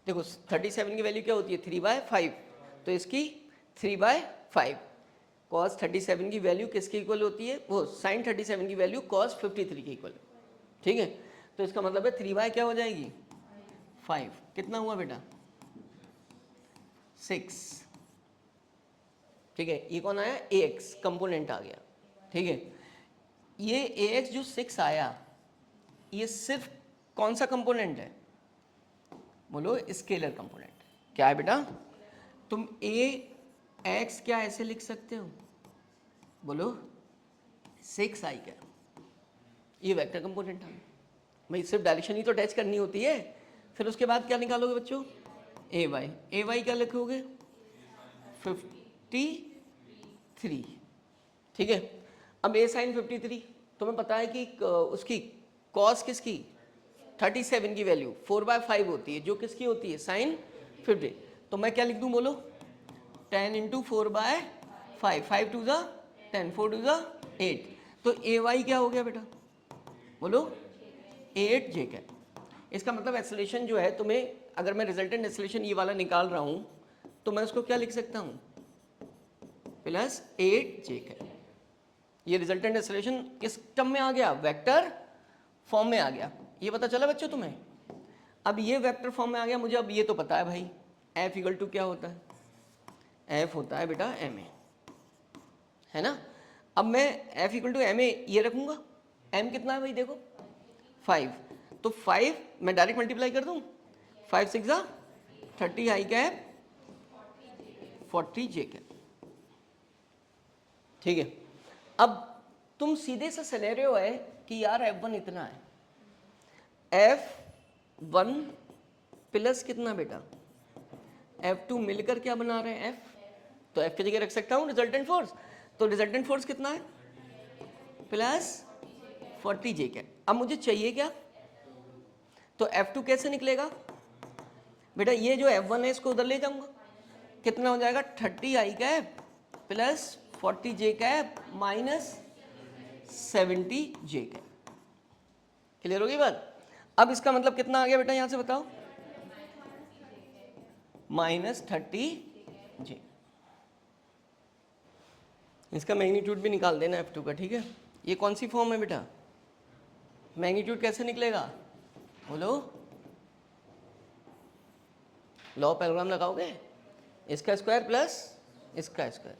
देखो 37 की वैल्यू क्या होती है 3/5, तो इसकी 3/5 cos 37 की वैल्यू किसके इक्वल होती है, वो sin 37 की वैल्यू cos 53 के इक्वल, ठीक है। तो इसका मतलब है 3 बाय क्या हो जाएगी 5, कितना हुआ बेटा 6, ठीक है। ये कौन आया ax कंपोनेंट आ गया, ठीक है। ये ax जो 6 आया ये सिर्फ कौन सा कंपोनेंट है, बोलो स्केलर कंपोनेंट। क्या है बेटा, तुम ax क्या ऐसे लिख सकते हो, बोलो 6i क्या, ये वेक्टर कंपोनेंट है भाई, सिर्फ डायरेक्शन ही तो अटैच करनी होती है। फिर उसके बाद क्या निकालोगे बच्चों, ए वाई क्या लिखोगे 53, ठीक है। अब ए साइन 53 तुम्हें पता है कि उसकी कॉस किसकी 37 की वैल्यू 4/5 होती है, जो किसकी होती है साइन 50। तो मैं क्या लिख दूं बोलो 10 × 4/5, 5 2 10, 4 2 8। तो ए वाई क्या हो गया बेटा, बोलो 8 जे कैप। इसका मतलब एक्सेलरेशन जो है तुम्हें, अगर मैं रिजल्टेंट एक्सेलरेशन ये वाला निकाल रहा हूं तो मैं उसको क्या लिख सकता हूं +8 जे कैप। ये रिजल्टेंट एक्सेलरेशन किस टर्म में आ गया, वेक्टर फॉर्म में आ गया। ये पता चला बच्चों तुम्हें। अब ये वेक्टर फॉर्म में आ गया मुझे, अब ये तो पता है भाई F = क्या होता है, F होता है बेटा ma, है ना। अब मैं F = ma ये रखूंगा, m कितना है भाई देखो 5, तो 5 मैं डायरेक्ट मल्टीप्लाई कर दूं, 5 6 30 i कैप 40 j कैप, ठीक है। अब तुम सीधे सा सिनेरियो है कि यार F1 इतना है, F1 प्लस कितना बेटा F2 मिलकर क्या बना रहे हैं F, तो F की जगह रख सकता हूं रिजल्टेंट फोर्स, तो रिजल्टेंट फोर्स कितना है +40 जे कैप। अब मुझे चाहिए क्या, तो F2 कैसे निकलेगा बेटा, ये जो F1 है इसको उधर ले जाऊंगा, कितना हो जाएगा 30 i cap +40 J cap -70 J cap. Clear होगी बात। अब इसका मतलब कितना आ गया बेटा यहां से बताओ -30 जे। इसका मैग्नीट्यूड भी निकाल देना F2 का, ठीक है। ये कौन सी फॉर्म है बेटा, मैग्नीट्यूड कैसे निकलेगा बोलो, लॉ पैराग्राम लगाओगे, इसका स्क्वायर प्लस इसका स्क्वायर,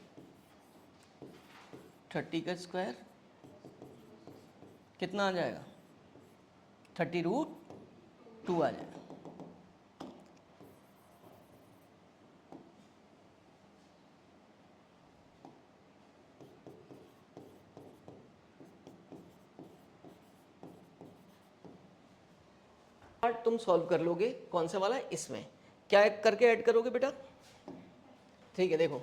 30 का स्क्वायर कितना आ जाएगा 30√2 आ जाएगा। तुम सॉल्व कर लोगे कौन सा वाला, इसमें क्या करके ऐड करोगे बेटा, ठीक है। देखो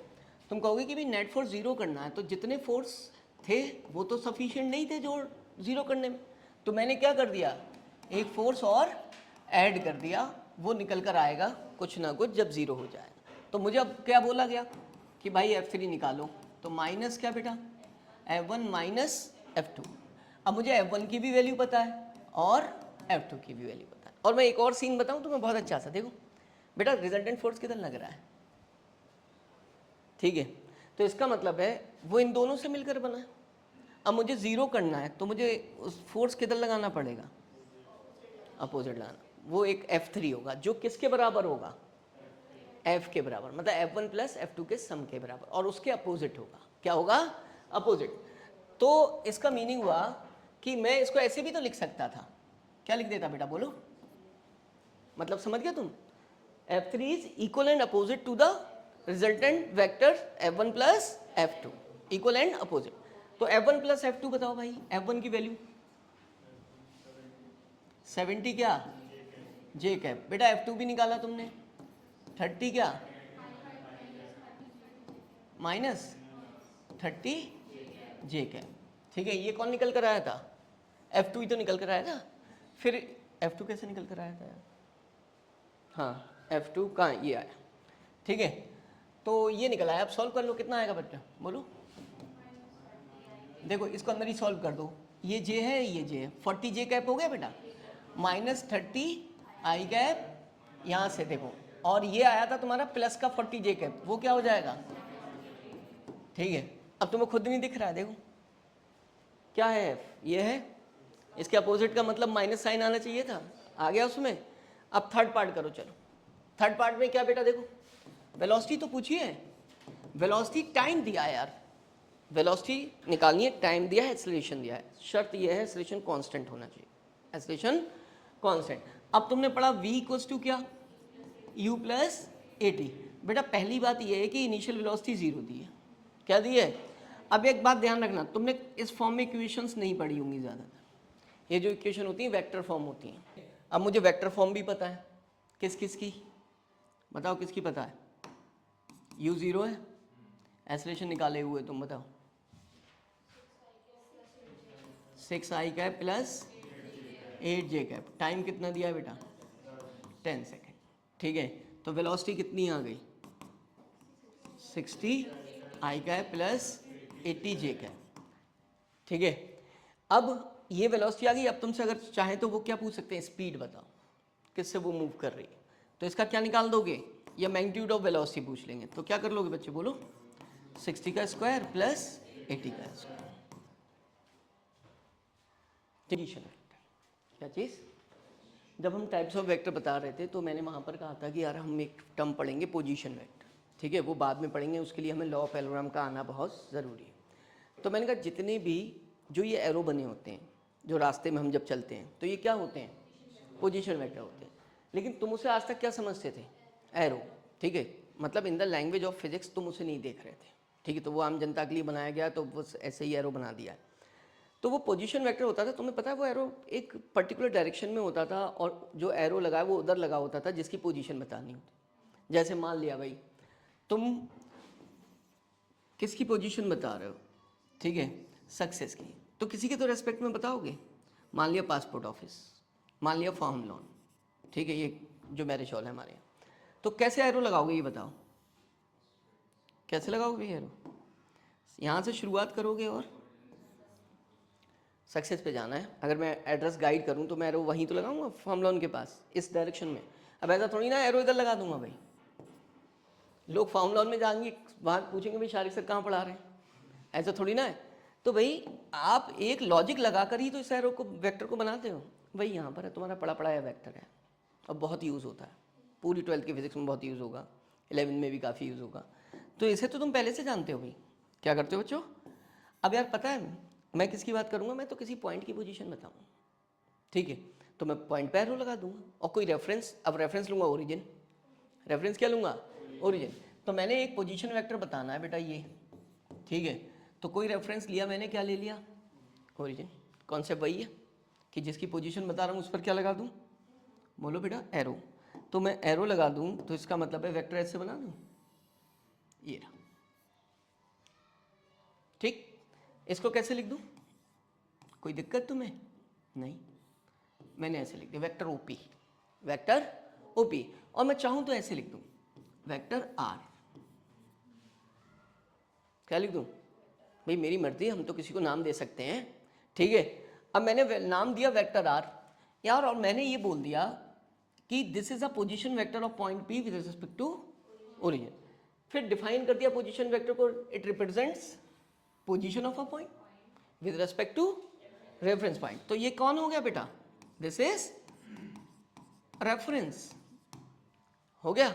तुम कहोगे कि भी नेट फोर्स 0 करना है, तो जितने फोर्स थे वो तो सफिशिएंट नहीं थे जो 0 करने में, तो मैंने क्या कर दिया एक फोर्स और ऐड कर दिया, वो निकल कर आएगा कुछ ना कुछ जब 0 हो जाएगा। तो मुझे अब क्या बोला गया कि भाई F3 निकालो, तो माइनस क्या बेटा F1 - F2। अब मुझे F1 की भी वैल्यू पता है और F2 की भी वैल्यू पता है। और मैं एक और सीन बताऊं तुम्हें बहुत अच्छा सा, देखो बेटा रिजल्टेंट फोर्स किधर लग रहा है, ठीक है। तो इसका मतलब है वो इन दोनों से मिलकर बना है। अब मुझे 0 करना है तो मुझे उस फोर्स किधर लगाना पड़ेगा, अपोजिट लगाना, वो एक F3 होगा जो किसके बराबर होगा F के बराबर, मतलब F1 + F2 के सम के बराबर, और उसके अपोजिट होगा, क्या होगा अपोजिट। तो इसका मीनिंग हुआ कि मैं इसको ऐसे भी तो लिख सकता था, क्या लिख देता बेटा बोलो, मतलब समझ गया तुम, F3 is equal and opposite to the resultant vector F1 + F2, equal and opposite. तो F1 + F2 बताओ भाई, F1 की वैल्यू 70 क्या जे कैप, बेटा F2 भी निकाला तुमने 30 क्या -30 जे कैप, ठीक है। ये कौन निकल कर आया था, F2 ही तो निकल कर आया था। फिर F2 कैसे निकल कर आया था यार, हाँ F2 कहाँ ये आया, ठीक है। तो ये निकल आया, अब सॉल्व कर लो कितना आएगा बच्चा बोलो, देखो इसको अंदर ही सॉल्व कर दो, ये जे है ये जे है, 40 जे कैप हो गया बेटा -30 i कैप यहाँ से देखो, और ये आया था तुम्हारा प्लस का 40 जे कैप, वो क्या हो जाएगा, ठीक है। अब तुम्हें खुद नहीं दिख रहा है, देखो क्या है एफ, ये है, इसके अपोजिट का मतलब माइनस साइन आना चाहिए था, आ गया उसमें। अब थर्ड पार्ट करो, चलो थर्ड पार्ट में क्या बेटा, देखो वेलोसिटी तो पूछी है, वेलोसिटी टाइम दिया है यार, वेलोसिटी निकालनी है, टाइम दिया है, एक्सेलरेशन दिया है, शर्त यह है एक्सेलरेशन कांस्टेंट होना चाहिए, एक्सेलरेशन कांस्टेंट। अब तुमने पढ़ा v इक्वल्स टू क्या, u प्लस ए टी। बेटा पहली बात यह है कि इनिशियल वेलोसिटी जीरो दी है, क्या दी है। अब एक बात ध्यान रखना, तुमने इस फॉर्म में इक्वेशंस नहीं पढ़ी होंगी ज़्यादातर, ये जो इक्वेशन होती हैं वेक्टर फॉर्म होती हैं। अब मुझे वेक्टर फॉर्म भी पता है, किस किस की बताओ, किसकी पता है, u जीरो है, एक्सेलरेशन निकाले हुए तुम बताओ, 6i cap plus 8j cap, time कितना दिया है बेटा 10 सेकेंड, ठीक है। तो वेलोसिटी कितनी आ गई 60i cap plus 80j cap, ठीक है। अब ये वेलोसिटी आ गई, अब तुमसे अगर चाहे तो वो क्या पूछ सकते हैं, स्पीड बताओ किससे वो मूव कर रही है, तो इसका क्या निकाल दोगे, या मैग्नीट्यूड ऑफ वेलोसिटी पूछ लेंगे, तो क्या कर लोगे बच्चे बोलो, 60 का स्क्वायर प्लस 80 का स्क्वायर, पोजीशन वेक्टर। क्या चीज़, जब हम टाइप्स ऑफ वेक्टर बता रहे थे तो मैंने वहाँ पर कहा था कि यार हम एक टर्म पढ़ेंगे पोजीशन वेक्टर, ठीक है, वो बाद में पढ़ेंगे, उसके लिए हमें लॉ ऑफ एलोग्राम का आना बहुत ज़रूरी है। तो मैंने कहा जितने भी जो ये एरो बने होते हैं, जो रास्ते में हम जब चलते हैं तो ये क्या होते हैं, पोजीशन वेक्टर होते हैं। लेकिन तुम उसे आज तक क्या समझते थे, एरो, ठीक है, मतलब in the language of physics तुम उसे नहीं देख रहे थे, ठीक है, तो वो आम जनता के लिए बनाया गया, तो बस ऐसे ही एरो बना दिया है। तो वो पोजीशन वेक्टर होता था, तुम्हें पता है वो एरो एक पर्टिकुलर डायरेक्शन में होता था, और जो एरो लगा है वो उधर लगा होता था जिसकी पोजीशन बतानी होती। जैसे मान लिया भाई तुम किसकी पोजीशन बता रहे हो, ठीक है, सक्सेस की, तो किसी के तो रेस्पेक्ट में बताओगे, मान लिया पासपोर्ट ऑफिस, मान लिया फार्म लोन, ठीक है, ये जो मैरिज हॉल है हमारे यहाँ, तो कैसे एरो लगाओगे ये बताओ, कैसे लगाओगे एरो, यहाँ से शुरुआत करोगे और सक्सेस पे जाना है। अगर मैं एड्रेस गाइड करूँ तो मैं एरो वहीं तो लगाऊंगा फार्म लोन के पास, इस डायरेक्शन में। अब ऐसा थोड़ी ना एरो इधर लगा दूंगा भाई, लोग फार्म लोन में जाएंगे वहाँ पूछेंगे भाई शारिक सर कहाँ पढ़ा रहे हैं, ऐसा थोड़ी ना है। तो भाई आप एक लॉजिक लगा कर ही तो इस एरो को वेक्टर को बनाते हो, भाई यहाँ पर है तुम्हारा पड़ा पढ़ाया वेक्टर है, अब बहुत यूज़ होता है, पूरी 12th की फिजिक्स में बहुत यूज़ होगा, 11 में भी काफ़ी यूज़ होगा, तो इसे तो तुम पहले से जानते हो भाई। क्या करते हो बच्चों, अब यार पता है मैं किसकी बात करूँगा, मैं तो किसी पॉइंट की पोजीशन बताऊँ, ठीक है, तो मैं पॉइंट पे एरो लगा दूंगा, और कोई रेफरेंस, अब रेफरेंस लूँगा ओरिजिन, रेफरेंस क्या लूँगा ओरिजिन, तो मैंने एक पोजीशन वेक्टर बताना है बेटा ये, ठीक है, तो कोई रेफरेंस लिया मैंने, क्या ले लिया ओरिजिन, कॉन्सेप्ट वही है कि जिसकी पोजीशन बता रहा हूँ उस पर क्या लगा दूँ, बोलो बेटा एरो, तो मैं एरो लगा दूँ तो इसका मतलब है वेक्टर ऐसे बना दूँ, ये रहा, ठीक, इसको कैसे लिख दूँ, कोई दिक्कत तुम्हें नहीं, मैंने ऐसे लिख दिया वेक्टर ओपी, वेक्टर ओपी, और मैं चाहूँ तो ऐसे लिख दूँ वेक्टर आर, क्या लिख दूँ भाई मेरी मर्जी, हम तो किसी को नाम दे सकते हैं, ठीक है। अब मैंने नाम दिया वेक्टर आर यार, और मैंने ये बोल दिया कि this is a position vector of point p with respect to origin, फिर डिफाइन कर दिया पोजीशन वेक्टर को, it represents position of a point with respect to reference point, तो ये कौन हो गया बेटा, दिस इज रेफरेंस, हो गया।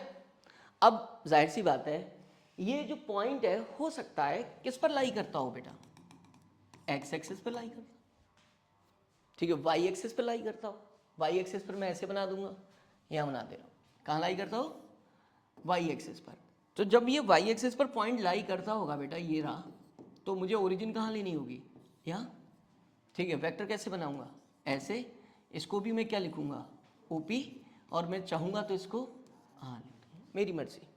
अब जाहिर सी बात है ये जो पॉइंट है हो सकता है किस पर लाई करता हो बेटा, एक्स एक्सिस पर लाई करता, ठीक है, वाई एक्सिस पर लाई करता हो, वाई एक्सिस पर मैं ऐसे बना दूंगा, यहाँ बना दे रहा हूँ, कहाँ लाई करता हो वाई एक्सिस पर, तो जब ये वाई एक्सिस पर पॉइंट लाई करता होगा बेटा ये रहा, तो मुझे ओरिजिन कहाँ लेनी होगी, यहाँ, ठीक है, वेक्टर कैसे बनाऊंगा ऐसे, इसको भी मैं क्या लिखूंगा ओपी, और मैं चाहूँगा तो इसको हाँ लिख दूँगा, मेरी मर्जी,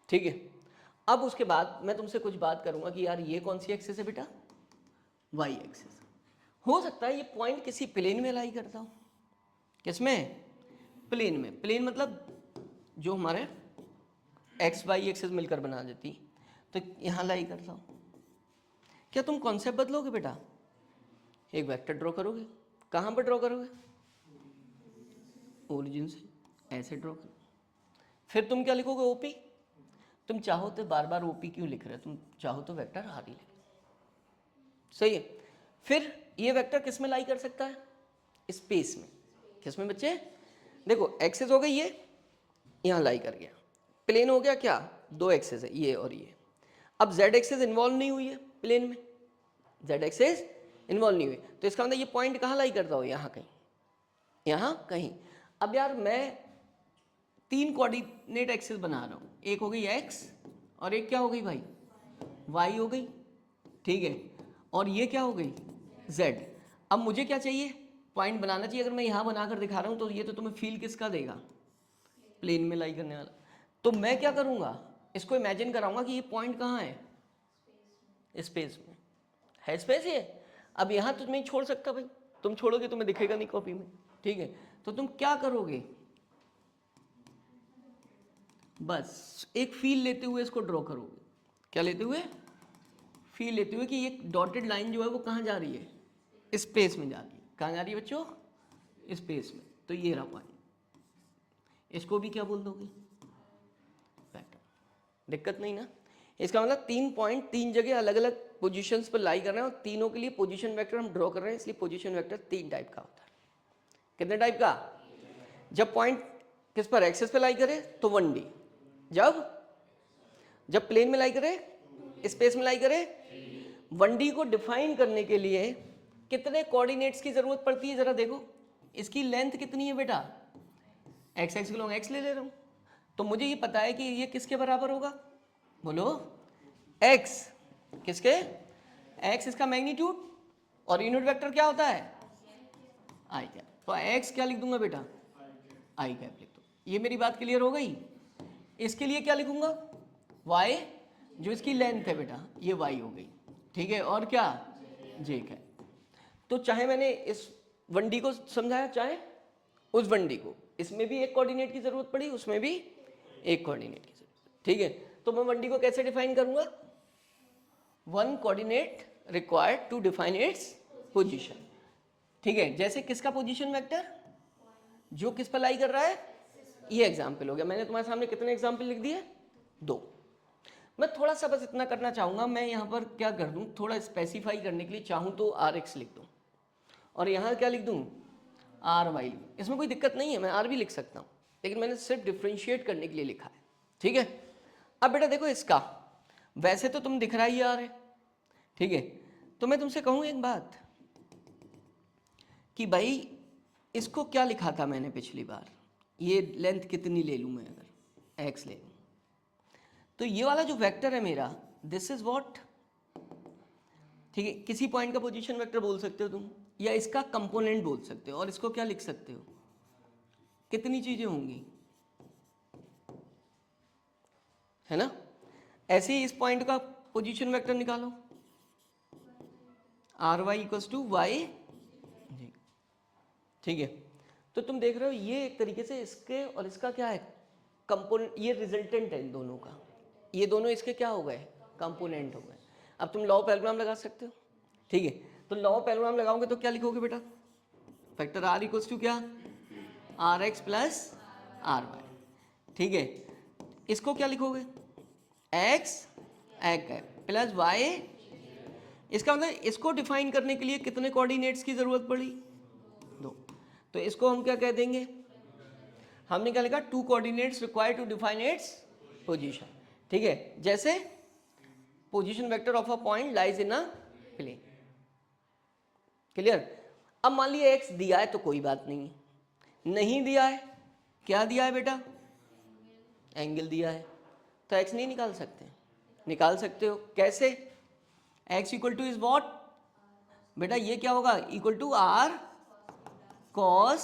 ठीक है। अब उसके बाद मैं तुमसे कुछ बात करूंगा कि यार ये कौन सी एक्सिस है बेटा, वाई एक्सिस, हो सकता है ये पॉइंट किसी प्लेन में लाई करता हूँ, किसमें, प्लेन में, प्लेन मतलब जो हमारे एक्स वाई एक्सिस मिलकर बना देती, तो यहाँ लाई करता हूँ। क्या तुम कॉन्सेप्ट बदलोगे बेटा, एक वेक्टर ड्रॉ करोगे, कहाँ पर ड्रॉ करोगे, ओरिजिन से ऐसे ड्रॉ करो, फिर तुम क्या लिखोगे ओपी, तुम चाहो तो बार बार ओपी क्यों लिख रहे हो, तुम चाहो तो वेक्टर आर ही लिख, सही है। फिर ये वेक्टर किस में लाई कर सकता है, स्पेस में। किस में बच्चे, देखो एक्सेस हो गई ये, यहाँ लाई कर गया, प्लेन हो गया क्या, दो एक्सेस है ये और ये। अब जेड एक्सेस इन्वॉल्व नहीं हुई है प्लेन में, जेड एक्सेस इन्वॉल्व नहीं हुई, तो इसका मतलब ये पॉइंट कहाँ लाई करता हो, यहाँ कहीं, यहाँ कहीं। अब यार मैं 3 कोऑर्डिनेट एक्सेस बना रहा हूँ, एक हो गई एक्स और एक क्या हो गई भाई, वाई हो गई, ठीक है, और ये क्या हो गई, जेड। अब मुझे क्या चाहिए, पॉइंट बनाना चाहिए। अगर मैं यहाँ बनाकर दिखा रहा हूँ तो ये तो तुम्हें फील किसका देगा, प्लेन में लाई करने वाला। तो मैं क्या करूँगा, इसको इमेजिन कराऊंगा कि ये पॉइंट कहाँ है, स्पेस में है, स्पेस ये। अब यहाँ तो नहीं छोड़ सकता भाई, तुम छोड़ोगे तुम्हें दिखेगा नहीं कॉपी में, ठीक है। तो तुम क्या करोगे, बस एक फील लेते हुए इसको ड्रॉ करोगे। क्या लेते हुए, फील लेते हुए कि ये डॉटेड लाइन जो है वो कहाँ जा रही है, स्पेस में जा रही है। कहाँ जा रही है बच्चों, स्पेस में। तो ये रहा पॉइंट, इसको भी क्या बोल दोगे, वेक्टर। दिक्कत नहीं ना। इसका मतलब 3 पॉइंट 3 जगह अलग अलग पोजीशंस पर लाई कर रहे हैं और तीनों के लिए पोजीशन वेक्टर हम ड्रॉ कर रहे हैं, इसलिए पोजीशन वेक्टर 3 टाइप का होता है। कितने टाइप का, जब पॉइंट किस पर, एक्सेस पे लाई करे तो 1D, जब प्लेन में लाई करे, स्पेस में लाई करे। 1D को डिफाइन करने के लिए कितने कोऑर्डिनेट्स की जरूरत पड़ती है, जरा देखो। इसकी लेंथ कितनी है बेटा, एक्स एक्स किलो एक्स ले रहा हूं, तो मुझे ये पता है कि ये किसके बराबर होगा, बोलो, एक्स। किसके, एक्स इसका मैग्नीट्यूड, और यूनिट वेक्टर क्या होता है, आई कैप। तो एक्स क्या लिख दूंगा बेटा, आई कैप लिख दो। ये मेरी बात क्लियर हो गई। इसके लिए क्या लिखूंगा, वाई, जो इसकी लेंथ है बेटा, ये वाई हो गई, ठीक है, और क्या, जे कैप। तो चाहे मैंने इस 1D को समझाया, चाहे उस 1D को, इसमें भी एक कोऑर्डिनेट की जरूरत पड़ी, उसमें भी एक कोऑर्डिनेट की जरूरत, ठीक है। तो मैं 1D को कैसे डिफाइन करूंगा, 1 coordinate required to define its position, ठीक है। जैसे किसका पोजीशन वेक्टर, जो किस पर लाई कर रहा है, ये एग्जाम्पल हो गया। मैंने तुम्हारे सामने कितने एग्जाम्पल लिख दिए, 2। मैं थोड़ा सा बस इतना करना चाहूंगा, मैं यहाँ पर क्या कर दूँ, थोड़ा स्पेसिफाई करने के लिए चाहूँ तो RX लिख दूँ, और यहाँ क्या लिख दूँ, RY। इसमें कोई दिक्कत नहीं है, मैं R भी लिख सकता हूँ, लेकिन मैंने सिर्फ डिफ्रेंशिएट करने के लिए लिखा है, ठीक है। अब बेटा देखो, इसका वैसे तो तुम दिख रहा ही R है, ठीक है। तो मैं तुमसे कहूँ एक बात कि भाई इसको क्या लिखा था मैंने पिछली बार, ये लेंथ कितनी ले लूँ मैं, अगर x ले लूँ, तो ये वाला जो वेक्टर है मेरा, दिस इज व्हाट, ठीक है। किसी पॉइंट का पोजीशन वेक्टर बोल सकते हो तुम, या इसका कंपोनेंट बोल सकते हो, और इसको क्या लिख सकते हो, कितनी चीजें होंगी, है ना। ऐसे ही इस पॉइंट का पोजीशन वेक्टर निकालो, RY इक्वल्स टू वाई, ठीक है। तो तुम देख रहे हो ये एक तरीके से इसके और इसका क्या है, कंपोनेंट, ये रिजल्टेंट है इन दोनों का, ये दोनों इसके क्या हो गए, कंपोनेंट हो गए। अब तुम लॉ ऑफ एलग्राम लगा सकते हो, ठीक है। तो लॉ ऑफ एलग्राम लगाओगे तो क्या लिखोगे बेटा, फैक्टर R इक्वल्स टू क्या, RX प्लस RY, ठीक है। इसको क्या लिखोगे, X प्लस Y। इसका मतलब इसको डिफाइन करने के लिए कितने कोऑर्डिनेट्स की जरूरत पड़ी, 2। तो इसको हम क्या कह देंगे, हमने क्या लिखा, 2 coordinates required to define its position, ठीक है। जैसे position vector of a point lies in a plane, clear. अब मान लिया x दिया है तो कोई बात नहीं है, नहीं दिया है, क्या दिया है बेटा, एंगल दिया है, तो x नहीं निकाल सकते, निकाल सकते हो। कैसे, x equal to is what बेटा, ये क्या होगा, equal to R cos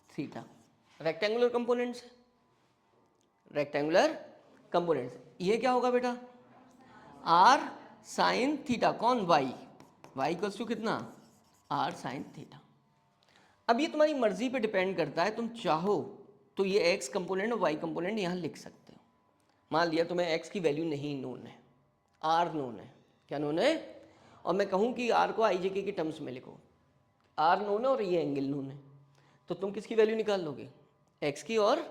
theta, rectangular components, rectangular components. ये क्या होगा बेटा, R साइन थीटा, कौन, y इक्वल्स टू कितना, R साइन थीटा। अब ये तुम्हारी मर्जी पे डिपेंड करता है, तुम चाहो तो ये x कंपोनेंट और y कंपोनेंट यहाँ लिख सकते हो। मान लिया तुम्हें x की वैल्यू नहीं नोन है, R नोन है, क्या नोन है, और मैं कहूँ कि R को IJK के टर्म्स में लिखो, R नोन है और ये एंगल नोन है, तो तुम किसकी वैल्यू निकाल लोगे, x की, और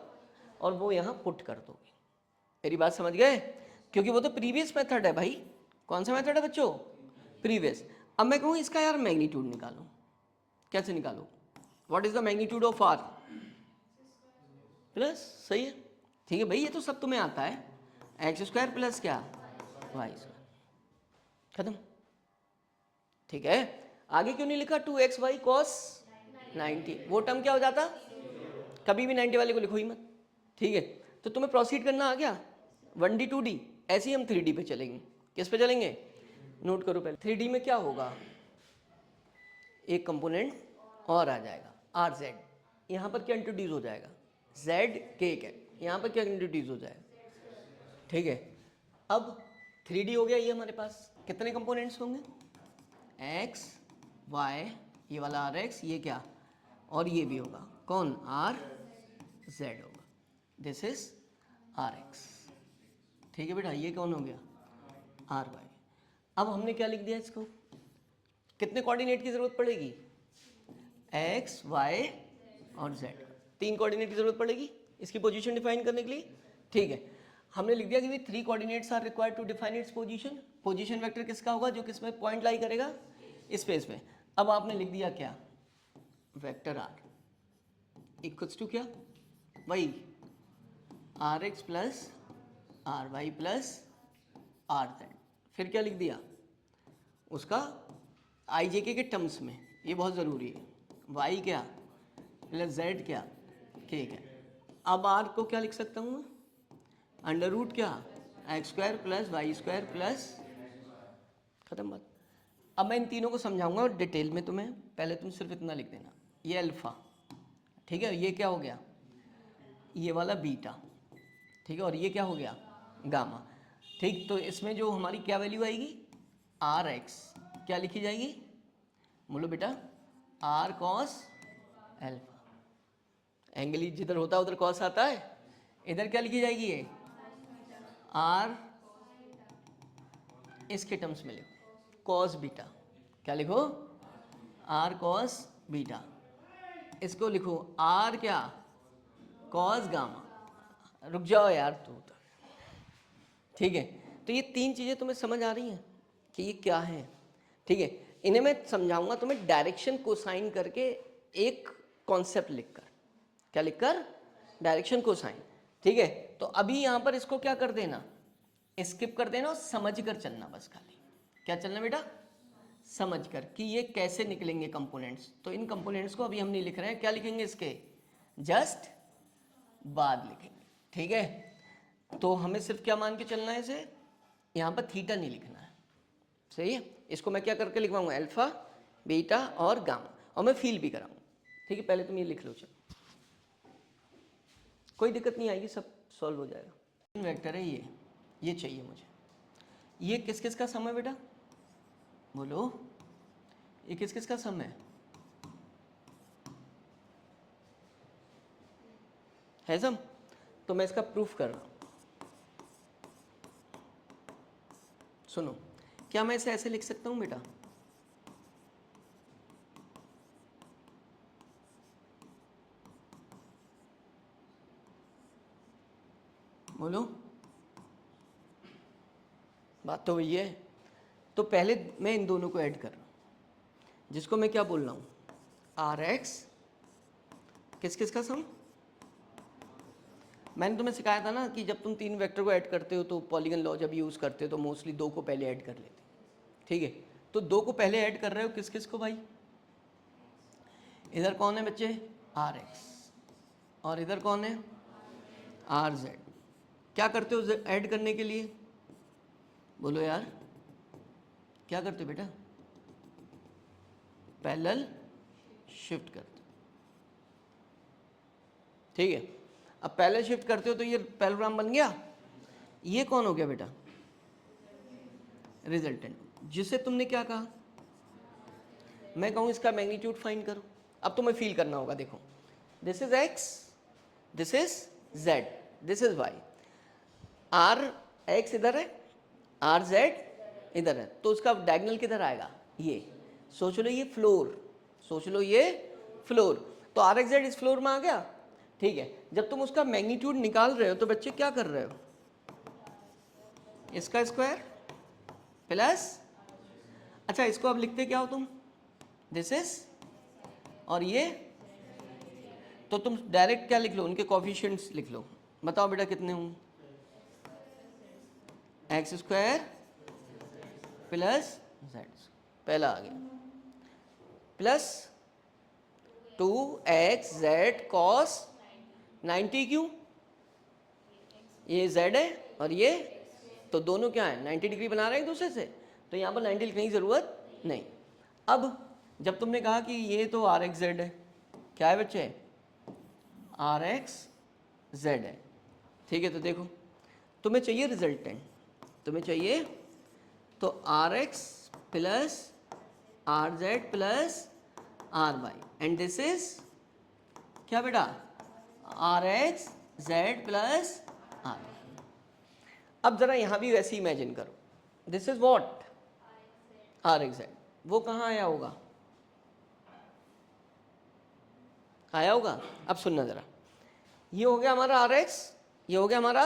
वो यहाँ पुट कर दोगे, मेरी बात समझ गए? क्योंकि वो तो प्रीवियस मेथड है भाई। कौन सा मेथड है बच्चों? प्रीवियस। अब मैं कहूँ इसका यार मैग्नीट्यूड निकालो, कैसे निकालो? What is the magnitude of R plus, सही है, ठीक है भाई, ये तो सब तुम्हें आता है, एक्स स्क्वायर प्लस क्या, वाई स्क्वायर, खत्म, ठीक है। आगे क्यों नहीं लिखा 2xy cos 90? वो टर्म क्या हो जाता, कभी भी 90 वाले को लिखो ही मत, ठीक है। तो तुम्हें प्रोसीड करना आ गया 1D 2D, ऐसे ही हम 3D पे चलेंगे। किस पे चलेंगे? नोट करो पहले, 3D में क्या होगा, एक कंपोनेंट और आ जाएगा आर जेड, यहाँ पर क्या इंट्रोड्यूस हो जाएगा, जेड के है, यहाँ पर क्या इंट्रोड्यूस हो जाएगा, ठीक है। अब 3D हो गया ये हमारे पास, कितने कंपोनेंट्स होंगे, एक्स वाई, ये वाला आर एक्स, ये क्या, और ये भी होगा कौन, आर जेड होगा, दिस इज आर एक्स, ठीक है बेटा। ये कौन हो गया, आर वाई। अब हमने क्या लिख दिया इसको, कितने कोऑर्डिनेट की जरूरत पड़ेगी, एक्स वाई और जेड, 3 कोऑर्डिनेट की जरूरत पड़ेगी इसकी पोजीशन डिफाइन करने के लिए, ठीक है। हमने लिख दिया कि 3 coordinates are required to define its position. Position vector किसका होगा, जो किस में पॉइंट लाई करेगा, स्पेस में। अब आपने लिख दिया क्या, वेक्टर आर इक्वल्स टू क्या, वही R x plus R y plus R z. फिर क्या लिख दिया, उसका आई जे के टर्म्स में, ये बहुत ज़रूरी है, वाई क्या प्लस जेड क्या, के क्या। अब आर को क्या लिख सकता हूँ मैं, अंडर रूट क्या, x square plus y square plus, खत्म बात। अब मैं इन तीनों को समझाऊंगा डिटेल में तुम्हें, पहले तुम सिर्फ इतना लिख देना, ये अल्फा, ठीक है, ये क्या हो गया, ये वाला बीटा, ठीक है, और ये क्या हो गया, गामा, ठीक। तो इसमें जो हमारी क्या वैल्यू आएगी, आर एक्स क्या लिखी जाएगी, बोलो बेटा, आर कॉस एल्फा, एंगल जिधर होता है उधर कॉस आता है, इधर क्या लिखी जाएगी, ये आर, इसके टर्म्स में लिखो कॉस बीटा, क्या लिखो, आर कॉस बीटा, इसको लिखो आर क्या, कॉस गामा। रुक जाओ यार तू, ठीक है। तो ये 3 चीज़ें तुम्हें समझ आ रही हैं कि ये क्या है, ठीक है। इन्हें मैं समझाऊंगा तुम्हें डायरेक्शन कोसाइन करके, एक कॉन्सेप्ट लिखकर, क्या लिखकर, डायरेक्शन कोसाइन, ठीक है। तो अभी यहाँ पर इसको क्या कर देना, स्किप कर देना और समझ कर चलना, बस खाली क्या चलना बेटा, समझ कर कि ये कैसे निकलेंगे कंपोनेंट्स। तो इन कंपोनेंट्स को अभी हम नहीं लिख रहे हैं, क्या लिखेंगे इसके जस्ट बाद लिखेंगे, ठीक है। तो हमें सिर्फ क्या मान के चलना है इसे, यहाँ पर थीटा नहीं लिखना है, सही है। इसको मैं क्या करके लिखवाऊंगा, अल्फा बीटा और गामा, और मैं फील भी कराऊंगा, ठीक है। पहले तुम ये लिख लो, चलो कोई दिक्कत नहीं आएगी, सब सॉल्व हो जाएगा। वेक्टर है ये चाहिए मुझे, ये किस किस का सम है बेटा, बोलो, ये किस किस का सम है सम। तो मैं इसका प्रूफ कर रहा हूं, सुनो, क्या मैं इसे ऐसे लिख सकता हूं बेटा, बोलो, बात तो वही है। तो पहले मैं इन दोनों को ऐड कर रहा हूं, जिसको मैं क्या बोल रहा हूं, आर एक्स किस किस का सम। मैंने तुम्हें सिखाया था ना कि जब तुम 3 वेक्टर को ऐड करते हो तो पॉलीगन लॉ जब यूज़ करते हो तो मोस्टली 2 को पहले ऐड कर लेते, ठीक है। तो 2 को पहले ऐड कर रहे हो, किस किस को भाई, इधर कौन है बच्चे, आर एक्स, और इधर कौन है, आर जेड। क्या करते हो ऐड करने के लिए, बोलो यार, क्या करते हो बेटा, पैरेलल शिफ्ट करते हो, ठीक है। अब पैरेलल शिफ्ट करते हो तो ये पैरेललोग्राम बन गया, ये कौन हो गया बेटा, रिजल्टेंट, जिसे तुमने क्या कहा, मैं कहूँ इसका मैग्नीट्यूड फाइंड करो। अब तुम्हें फील करना होगा, देखो this is x, this is z, this is y, R x इधर है, आर जेड इधर है, तो उसका डायगोनल किधर आएगा, ये सोच लो, ये फ्लोर, सोच लो ये फ्लोर, तो आर एक्स जेड इस फ्लोर में आ गया, ठीक है। जब तुम उसका मैग्नीट्यूड निकाल रहे हो तो बच्चे क्या कर रहे हो, इसका स्क्वायर प्लस, अच्छा इसको अब लिखते क्या हो तुम, दिस इज, और ये तो तुम डायरेक्ट क्या लिख लो, उनके कोफिशिएंट्स लिख लो। बताओ बेटा कितने होंगे, एक्स स्क्वायर प्लस जेड, पहला आ गया, प्लस 2xz कॉस 90, क्यों, ये z है और ये, तो दोनों क्या है 90 डिग्री बना रहे हैं एक दूसरे से, तो यहाँ पर 90 लिखने की ज़रूरत नहीं। अब जब तुमने कहा कि ये तो आर एक्स जेड है, क्या है बच्चे, आर एक्स जेड है, ठीक है, तो देखो तुम्हें चाहिए रिजल्टेंट, तुम्हें चाहिए तो R x plus R z plus R y, and this is क्या बेटा, R x z plus R. अब जरा यहां भी वैसे इमेजिन करो, this is what, R x z, वो कहाँ आया होगा, आया होगा। अब सुनना जरा, ये हो गया हमारा आर एक्स, ये हो गया हमारा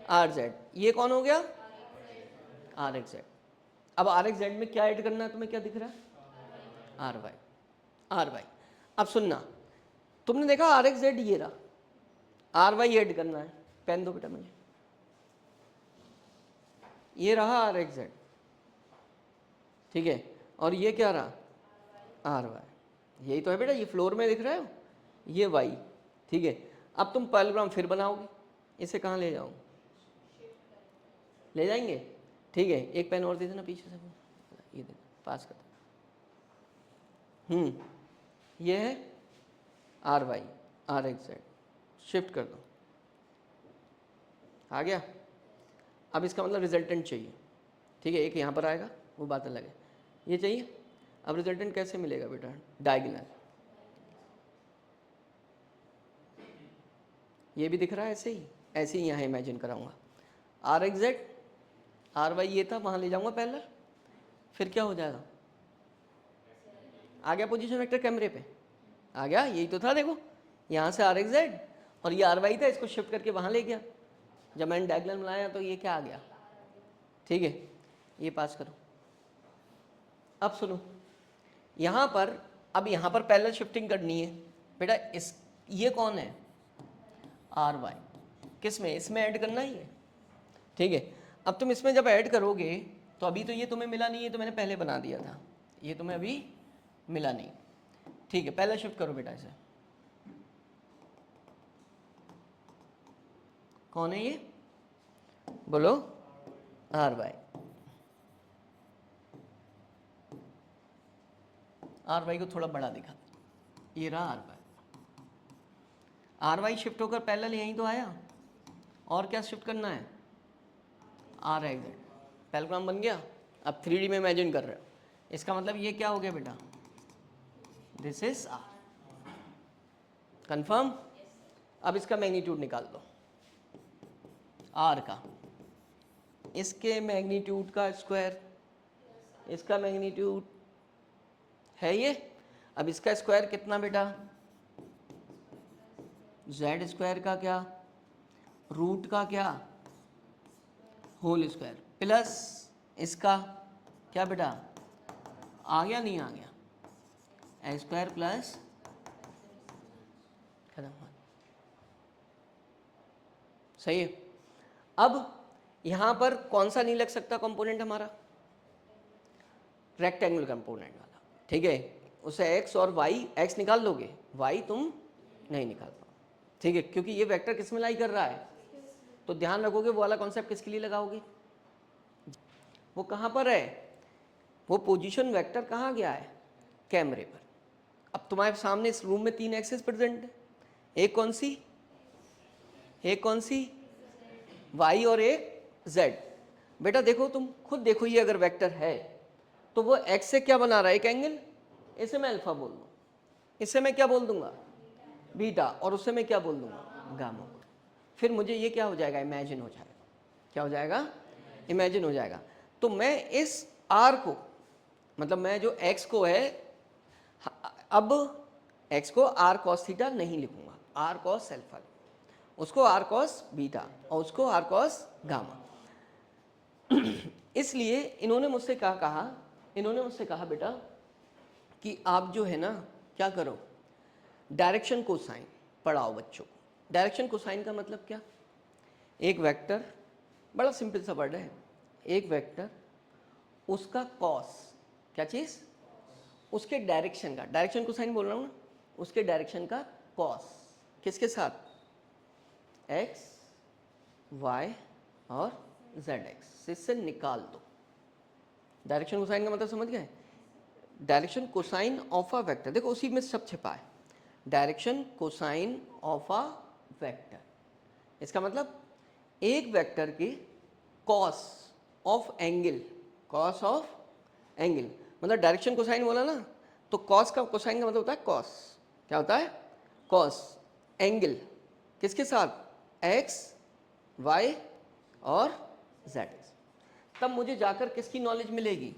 आर जेड, ये कौन हो गया, आर एक्स जेड। अब आर एक्स जेड में क्या ऐड करना है तुम्हें, क्या दिख रहा है, आर वाई, आर वाई। अब सुनना, तुमने देखा आर एक्स जेड ये रहा, आर वाई ऐड करना है, पेन दो बेटा मुझे, ये रहा आर एक्स जेड, ठीक है, और ये क्या रहा, आर वाई, यही तो है बेटा, ये फ्लोर में दिख रहा है, ये वाई, ठीक है। अब तुम पैरेललोग्राम फिर बनाओगे, इसे कहाँ ले जाओ, ले जाएंगे, ठीक है, एक पेन और दे देना पीछे से, ये दे पास कर, ये है R y R x z, shift कर दो, आ गया। अब इसका मतलब रिजल्टेंट चाहिए, ठीक है, एक यहाँ पर आएगा वो बात अलग है, ये चाहिए। अब रिजल्टेंट कैसे मिलेगा बेटा, डायगोनल, ये भी दिख रहा है ऐसे ही यहाँ इमेजिन कराऊंगा, R x z R y ये था, वहाँ ले जाऊंगा पैरेलल, फिर क्या हो जाएगा, आ गया पोजीशन वेक्टर कैमरे पे, आ गया, यही तो था, देखो यहाँ से आर एक्स जेड और ये आर वाई था, इसको शिफ्ट करके वहाँ ले गया, जब मैंने डायगोनल बनाया तो ये क्या आ गया, ठीक है, ये पास करो। अब सुनो, यहाँ पर, अब यहाँ पर पैरेलल शिफ्टिंग करनी है बेटा, इस ये कौन है, आर वाई, किस में, इसमें ऐड करना ही है, ठीक है। अब तुम इसमें जब ऐड करोगे तो अभी तो ये तुम्हें मिला नहीं है, तो मैंने पहले बना दिया था, ये तुम्हें अभी मिला नहीं, ठीक है, पहले शिफ्ट करो बेटा इसे, कौन है ये, बोलो, आर वाई, आर वाई को थोड़ा बड़ा दिखा, ये रहा R y, R y shift होकर पैरेलल यहीं तो आया, और क्या शिफ्ट करना है, आर एक्स जेड, पैरेललोग्राम बन गया। अब 3D में इमेजिन कर रहे हो, इसका मतलब ये क्या हो गया बेटा, दिस इज आर, कंफर्म। अब इसका मैग्नीट्यूड निकाल दो, आर का, इसके मैग्नीट्यूड का स्क्वायर, इसका मैग्नीट्यूड है ये, अब इसका स्क्वायर कितना बेटा, जेड स्क्वायर का क्या, रूट का क्या, होल स्क्वायर, प्लस इसका क्या बेटा, आ गया नहीं आ गया, एक्स स्क्वायर प्लस, खत्म, सही है। अब यहाँ पर कौन सा नहीं लग सकता कंपोनेंट हमारा, रेक्टेंगुलर कंपोनेंट वाला, ठीक है, उसे एक्स और वाई, एक्स निकाल लोगे, वाई तुम नहीं निकाल पाओ, ठीक है, क्योंकि ये वेक्टर किस में लाई कर रहा है, तो ध्यान रखोगे वो वाला कॉन्सेप्ट किसके लिए लगाओगे, वो कहाँ पर है, वो पोजीशन वेक्टर कहाँ गया है, कैमरे पर। अब तुम्हारे सामने इस रूम में 3 एक्सेस प्रेजेंट है, एक कौन सी, एक कौन सी, वाई और एक जेड। बेटा देखो, तुम खुद देखो, ये अगर वेक्टर है तो वो एक्स से क्या बना रहा है, एक एंगल, इसे मैं अल्फा बोल दूँ, इसे मैं क्या बोल दूंगा, बीटा, और उससे मैं क्या बोल दूंगा, गामा। फिर मुझे ये क्या हो जाएगा, इमेजिन हो जाएगा, क्या हो जाएगा, इमेजिन हो जाएगा। तो मैं इस आर को, मतलब मैं जो एक्स को है, अब एक्स को आर कॉस थीटा नहीं लिखूंगा, आर कॉस अल्फा, उसको आर कॉस बीटा और उसको आर कॉस गामा। इसलिए इन्होंने मुझसे कहा बेटा कि आप जो है ना क्या करो, डायरेक्शन कोसाइन पढ़ाओ बच्चों को। डायरेक्शन कोसाइन का मतलब क्या, एक वेक्टर, बड़ा सिंपल सा वर्ड है, एक वेक्टर उसका कॉस, क्या चीज़, उसके डायरेक्शन का, डायरेक्शन कोसाइन बोल रहा हूँ ना, उसके डायरेक्शन का कॉस किसके साथ, एक्स वाई और जेड एक्स, इससे निकाल दो। डायरेक्शन कोसाइन का मतलब समझ गए, direction cosine of a vector, देखो उसी में सब छिपा है, direction cosine of a vector, इसका मतलब एक वेक्टर की cos of angle, cos of angle, मतलब डायरेक्शन कोसाइन बोला ना, तो कॉस का, कोसाइन का मतलब होता है कॉस, क्या होता है, कॉस एंगल किसके साथ, एक्स वाई और जेड। तब मुझे जाकर किसकी नॉलेज मिलेगी,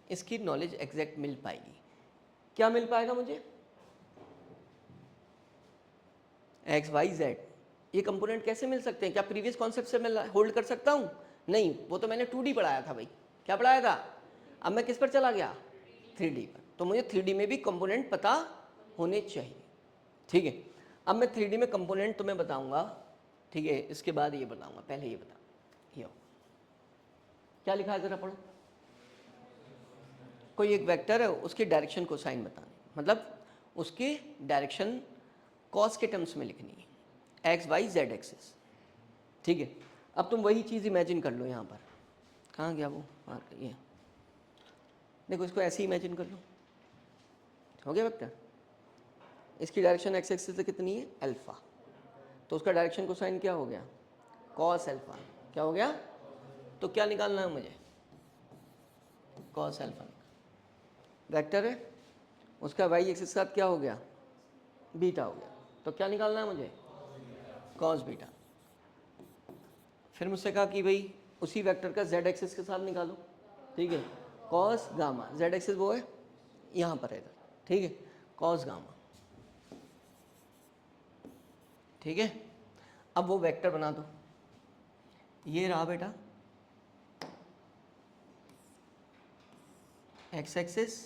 इसकी नॉलेज एग्जैक्ट मिल पाएगी। क्या मिल पाएगा मुझे, एक्स वाई जेड, ये कंपोनेंट कैसे मिल सकते हैं, क्या प्रीवियस कॉन्सेप्ट से मैं होल्ड कर सकता हूँ, नहीं, वो तो मैंने 2D पढ़ाया था भाई, क्या पढ़ाया था, अब मैं किस पर चला गया, 3D पर, तो मुझे 3D में भी कंपोनेंट पता होने चाहिए, ठीक है। अब मैं 3D में कंपोनेंट तुम्हें बताऊंगा, ठीक है, इसके बाद ये बताऊंगा, पहले ये बता, ये क्या लिखा है जरा पढ़ो, कोई एक वेक्टर है उसकी डायरेक्शन को साइन बताने, मतलब उसकी डायरेक्शन कॉस के टर्म्स में लिखनी है, एक्स वाई जेड एक्सिस, ठीक है। अब तुम वही चीज़ इमेजिन कर लो, यहाँ पर कहाँ गया वो, ये देखो, इसको ऐसे इमेजिन कर लो, हो गया वेक्टर, इसकी डायरेक्शन एक्स एक्सिस से कितनी है, अल्फा, तो उसका डायरेक्शन को साइन क्या हो गया, कॉस अल्फा, क्या हो गया, तो क्या निकालना है मुझे, कॉस अल्फा, वेक्टर है उसका वाई एक्सिस के साथ क्या हो गया, बीटा हो गया, तो क्या निकालना है मुझे, कॉस बीटा। फिर मुझसे कहा कि भाई उसी वेक्टर का जेड एक्सिस के साथ निकालो, ठीक है, कॉस गामा, जेड एक्सिस वो है यहाँ पर है इधर, ठीक है, कॉस गामा, ठीक है। अब वो वेक्टर बना दो, ये रहा बेटा एक्स एक्सिस,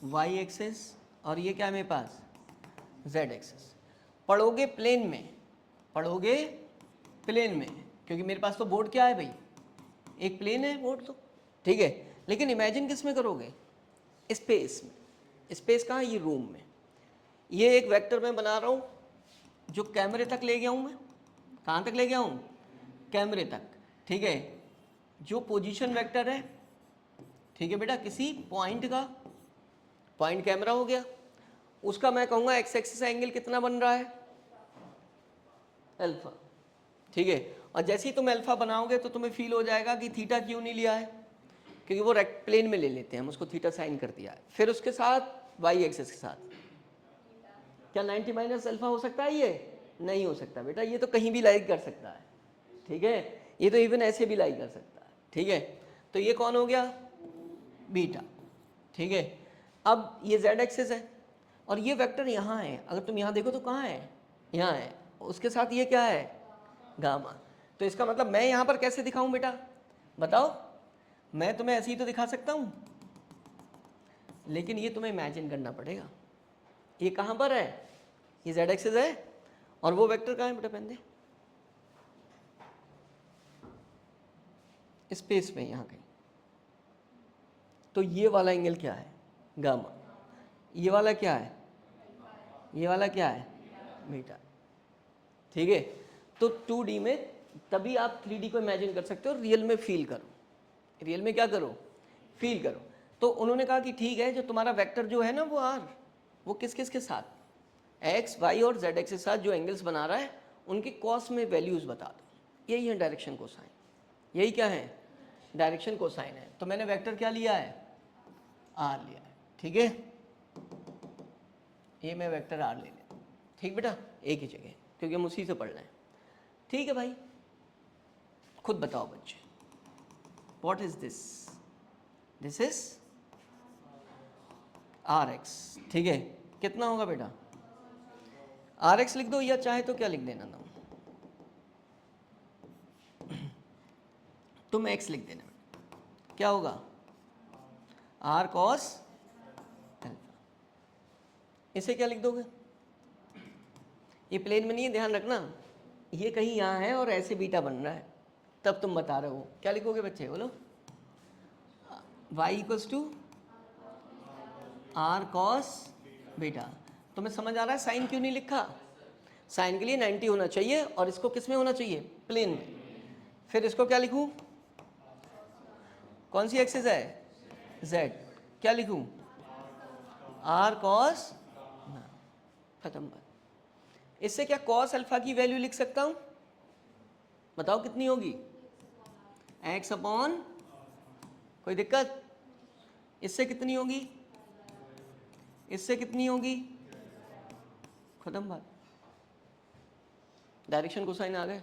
वाई एक्सिस, और ये क्या है मेरे पास, जेड एक्सिस। पढ़ोगे प्लेन में, पढ़ोगे प्लेन में, क्योंकि मेरे पास तो बोर्ड क्या है भाई, एक प्लेन है बोर्ड तो, ठीक है। लेकिन इमेजिन किस में करोगे, स्पेस में, स्पेस कहाँ, ये रूम में, ये एक वेक्टर मैं बना रहा हूँ जो कैमरे तक ले गया हूँ मैं, कहाँ तक ले गया हूँ, कैमरे तक, ठीक है। जो पोजीशन वेक्टर है, ठीक है बेटा, किसी पॉइंट का, पॉइंट कैमरा हो गया, उसका मैं कहूँगा एक्स एक्सिस एंगल कितना बन रहा है, अल्फा, ठीक है। और जैसे ही तुम अल्फा बनाओगे तो तुम्हें फील हो जाएगा कि थीटा क्यों नहीं लिया है, क्योंकि वो रेक्ट प्लेन में ले लेते हैं हम उसको, थीटा साइन कर दिया है। फिर उसके साथ वाई एक्सिस के साथ क्या 90 माइनस अल्फा हो सकता है, ये नहीं हो सकता बेटा, ये तो कहीं भी लाई कर सकता है, ठीक है, ये तो इवन ऐसे भी लाई कर सकता है, ठीक है। तो ये कौन हो गया, बीटा, ठीक है। अब ये जेड एक्सिस है और ये वेक्टर यहाँ है, अगर तुम यहाँ देखो तो कहाँ है, यहाँ है, उसके साथ ये क्या है, गामा। तो इसका मतलब मैं यहाँ पर कैसे दिखाऊं बेटा, बताओ, मैं तुम्हें ऐसे ही तो दिखा सकता हूँ, लेकिन ये तुम्हें इमेजिन करना पड़ेगा, ये कहाँ पर है, ये जेड एक्सिस है और वो वेक्टर कहाँ है बेटा, पहन दे स्पेस में यहाँ कहीं, तो ये वाला एंगल क्या है, गामा, ये वाला क्या है, ये वाला क्या है, बीटा, ठीक है। तो 2D में तभी आप 3D को इमेजिन कर सकते हो, रियल में फील करो, रियल में क्या करो, फील करो। तो उन्होंने कहा कि ठीक है, जो तुम्हारा वेक्टर जो है ना वो आर, वो किस किस के साथ, एक्स वाई और जेड एक्स के साथ जो एंगल्स बना रहा है उनके कॉस में वैल्यूज बता दो, यही है डायरेक्शन कोसाइन, यही क्या है, डायरेक्शन कोसाइन है। तो मैंने वेक्टर क्या लिया है, आर लिया है, ठीक है, ये मैं वेक्टर आर ले लेता हूँ, ठीक बेटा, एक ही जगह, क्योंकि हम उसी से पढ़ रहे हैं, ठीक है भाई। खुद बताओ बच्चे, what is this, this is R x, ठीक है, कितना होगा बेटा, आर एक्स लिख दो या चाहे तो क्या लिख देना था, तुम x लिख देना, क्या होगा r cos अल्फा। इसे क्या लिख दोगे, ये प्लेन में नहीं है, ध्यान रखना, ये कहीं यहाँ है और ऐसे बीटा बन रहा है, तब तुम बता रहे हो, क्या लिखोगे बच्चे बोलो, y equals to R cos beta. तुम्हें समझ आ रहा है साइन क्यों नहीं लिखा, साइन के लिए 90 होना चाहिए और इसको किस में होना चाहिए, प्लेन में। फिर इसको क्या लिखूं, कौन सी एक्सिस है, z, क्या लिखूं, आर कॉस, खत्म बात। इससे क्या कॉस अल्फा की वैल्यू लिख सकता हूं, बताओ कितनी होगी, x अपॉन, कोई दिक्कत, इससे कितनी होगी, इससे कितनी होगी, खत्म बात। डायरेक्शन कोसाइन आ गए,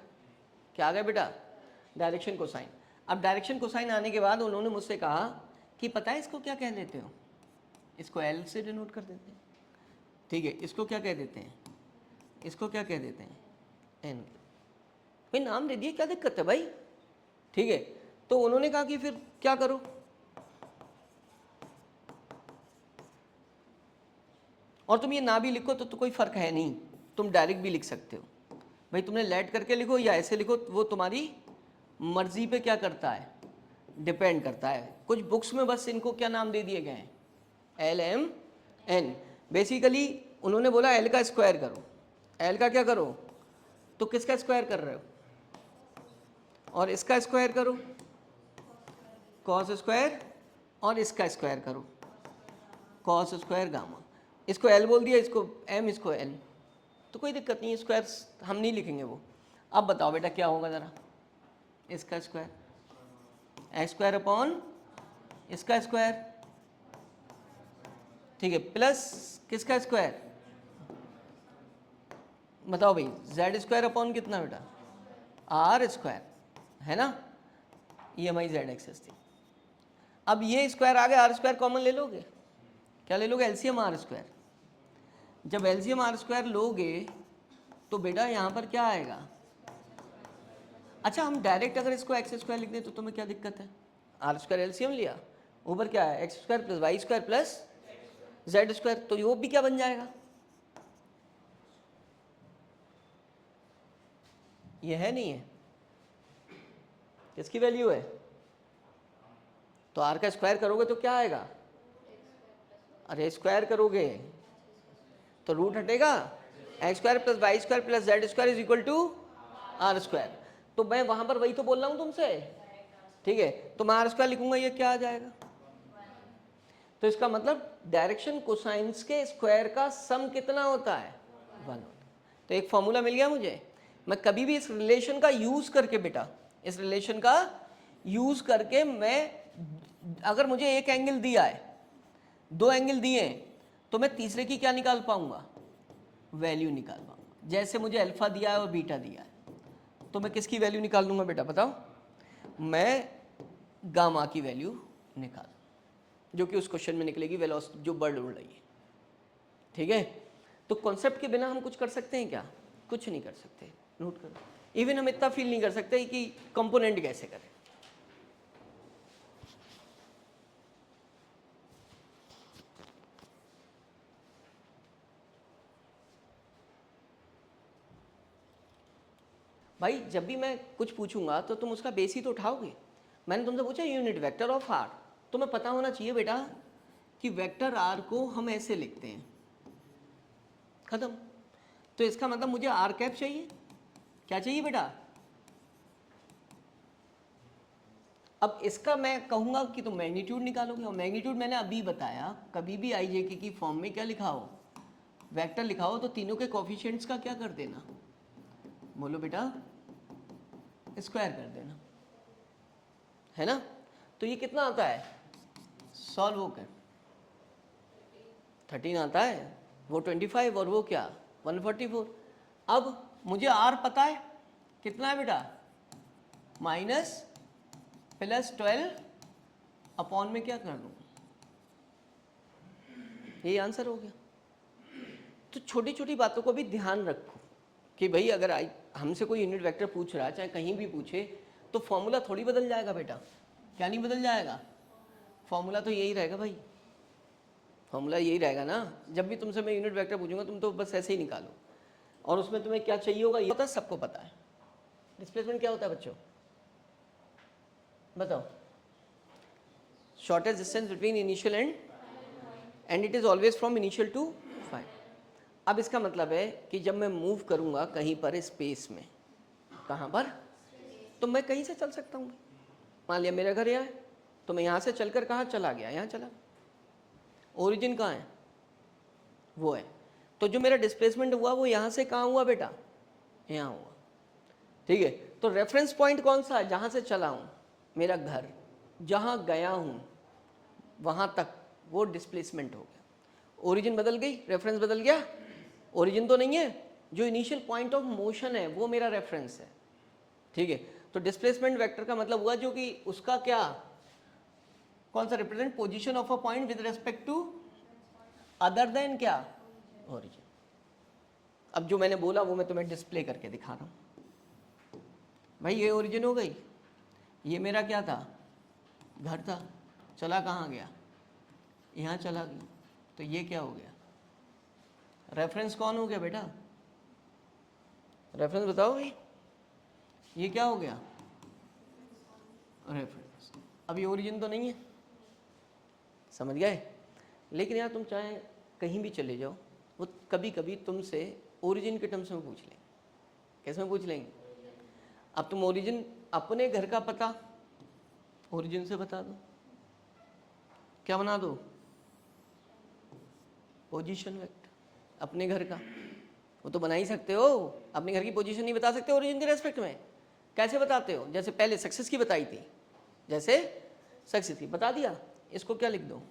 क्या आ गए बेटा, डायरेक्शन कोसाइन। अब डायरेक्शन कोसाइन आने के बाद उन्होंने मुझसे कहा कि पता है इसको क्या कह देते हो, इसको L से डिनोट कर देते हैं, ठीक है, इसको क्या कह देते हैं, इसको क्या कह देते हैं, N। भाई नाम दे दिए, क्या दिक्कत है भाई, ठीक है। तो उन्होंने कहा कि फिर क्या करो, और तुम ये ना भी लिखो तो कोई फर्क है नहीं, तुम डायरेक्ट भी लिख सकते हो, भाई तुमने लेट करके लिखो या ऐसे लिखो, वो तुम्हारी मर्जी पे क्या करता है, डिपेंड करता है। कुछ बुक्स में बस इनको क्या नाम दे दिए गए हैं, LMN। बेसिकली उन्होंने बोला L का स्क्वायर करो, L का क्या करो, तो किसका स्क्वायर कर रहे हो, और इसका स्क्वायर करो कॉस स्क्वायर, और इसका स्क्वायर करो कॉस स्क्वायर गामा। इसको L बोल दिया, इसको M, इसको L, तो कोई दिक्कत नहीं है, स्क्वायर हम नहीं लिखेंगे वो। अब बताओ बेटा क्या होगा ज़रा, इसका स्क्वायर, एक्स स्क्वायर अपॉन इसका स्क्वायर, ठीक है, प्लस किसका स्क्वायर, बताओ भाई, जेड स्क्वायर अपॉन कितना बेटा, आर स्क्वायर, है ना, ये हमारी जेड एक्सेस थी। अब ये स्क्वायर आ गया, आर स्क्वायर कॉमन ले लोगे, क्या ले लोगे, एलसीएम आर स्क्वायर। जब एलसीएम आर स्क्वायर लोगे तो बेटा यहाँ पर क्या आएगा, अच्छा हम डायरेक्ट अगर इसको एक्स स्क्वायर लिख दें तो तुम्हें क्या दिक्कत है, आर स्क्वायर एलसीएम लिया, ऊपर क्या है, x square plus y square plus z square, तो वो भी क्या बन जाएगा, ये है नहीं है, किसकी वैल्यू है, तो आर का स्क्वायर करोगे तो क्या आएगा, अरे स्क्वायर करोगे तो रूट हटेगा, x square plus y square plus z square is equal to R square. तो मैं वहां पर वही तो बोल रहा हूं तुमसे, ठीक है, तो मैं आर स्क्वायर लिखूंगा, ये क्या आ जाएगा, तो इसका मतलब डायरेक्शन कोसाइंस के स्क्वायर का सम कितना होता है, 1 होता है। तो एक फॉर्मूला मिल गया मुझे, मैं कभी भी इस रिलेशन का यूज करके बेटा, इस रिलेशन का यूज करके मैं, अगर मुझे एक एंगल दिया है, 2 एंगल दिए हैं, तो मैं तीसरे की क्या निकाल पाऊंगा, वैल्यू निकाल पाऊंगा। जैसे मुझे अल्फा दिया है और बीटा दिया है, तो मैं किसकी वैल्यू निकाल लूंगा बेटा, बताओ, मैं गामा की वैल्यू निकाल, जो कि उस क्वेश्चन में निकलेगी, वेलोसिटी जो बर्ड उड़ रही है, ठीक है। तो कॉन्सेप्ट के बिना हम कुछ कर सकते हैं क्या, कुछ नहीं कर सकते, नोट करो। इवन हम इतना फील नहीं कर सकते कि कंपोनेंट कैसे करें। भाई जब भी मैं कुछ पूछूंगा तो तुम उसका बेस ही तो उठाओगे। मैंने तुमसे पूछा यूनिट वेक्टर ऑफ आर, तुम्हें पता होना चाहिए बेटा कि वेक्टर आर को हम ऐसे लिखते हैं, खत्म। तो इसका मतलब मुझे आर कैप चाहिए, क्या चाहिए बेटा, अब इसका मैं कहूंगा कि तुम मैग्नीट्यूड निकालोगे, और मैग्नीट्यूड मैंने अभी बताया, कभी भी आईजेके की फॉर्म में क्या लिखा हो, वेक्टर लिखा हो, तो तीनों के कोफिशिएंट्स का क्या कर देना, बोलो बेटा, स्क्वायर कर देना, है ना। तो ये कितना आता है, सॉल्व होकर 13 आता है, वो 25 और वो क्या 144। अब मुझे आर पता है कितना है बेटा, माइनस प्लस 12 अपॉन में क्या कर दूँ, यही आंसर हो गया। तो छोटी छोटी बातों को भी ध्यान रखो कि भाई अगर हमसे कोई यूनिट वेक्टर पूछ रहा है, चाहे कहीं भी पूछे, तो फॉर्मूला थोड़ी बदल जाएगा बेटा, क्या नहीं बदल जाएगा, फॉर्मूला तो यही रहेगा भाई, फॉर्मूला यही रहेगा ना। जब भी तुमसे मैं यूनिट वेक्टर पूछूंगा तुम तो बस ऐसे ही निकालो, और उसमें तुम्हें क्या चाहिए होगा ये होता है, सबको पता है। डिस्प्लेसमेंट क्या होता है बच्चों, बताओ। Shortest distance between initial and it is always from initial to final. अब इसका मतलब है कि जब मैं मूव करूंगा कहीं पर स्पेस में, कहाँ पर, तो मैं कहीं से चल सकता हूँ। मान लिया मेरा घर यहाँ है, तो मैं यहाँ से चलकर कहाँ चला गया, यहाँ चला। ओरिजिन कहाँ है, वो है। तो जो मेरा डिस्प्लेसमेंट हुआ वो यहाँ से कहाँ हुआ बेटा, यहाँ हुआ, ठीक है। तो रेफरेंस पॉइंट कौन सा है, जहाँ से चला हूँ, मेरा घर, जहाँ गया हूँ वहाँ तक, वो डिस्प्लेसमेंट हो गया। ओरिजिन बदल गई, रेफरेंस बदल गया, ओरिजिन तो नहीं है, जो इनिशियल पॉइंट ऑफ मोशन है वो मेरा रेफरेंस है, ठीक है। तो डिस्प्लेसमेंट वेक्टर का मतलब हुआ जो कि उसका क्या, कौन सा, represent position of a point with respect to other than क्या, ओरिजिन। अब जो मैंने बोला वो मैं तुम्हें डिस्प्ले करके दिखा रहा हूँ। भाई ये ओरिजिन हो गई, ये मेरा क्या था, घर था, चला कहाँ गया, यहाँ चला गया, तो ये क्या हो गया, रेफरेंस कौन हो गया बेटा, रेफरेंस बताओ भाई, ये क्या हो गया, रेफरेंस। अब ये ओरिजिन तो नहीं है, समझ गए। लेकिन यार तुम चाहे कहीं भी चले जाओ, वो कभी कभी तुमसे ओरिजिन के टर्म्स में पूछ लेंगे। कैसे में पूछ लेंगे, अब तुम ओरिजिन, अपने घर का पता ओरिजिन से बता दो, क्या बना दो, पोजीशन वेक्टर, अपने घर का, वो तो बना ही सकते हो। अपने घर की पोजीशन नहीं बता सकते ओरिजिन के रेस्पेक्ट में, कैसे बताते हो, जैसे पहले सक्सेस की बताई थी, जैसे सक्सेस की बता दिया, इसको क्या लिख दो,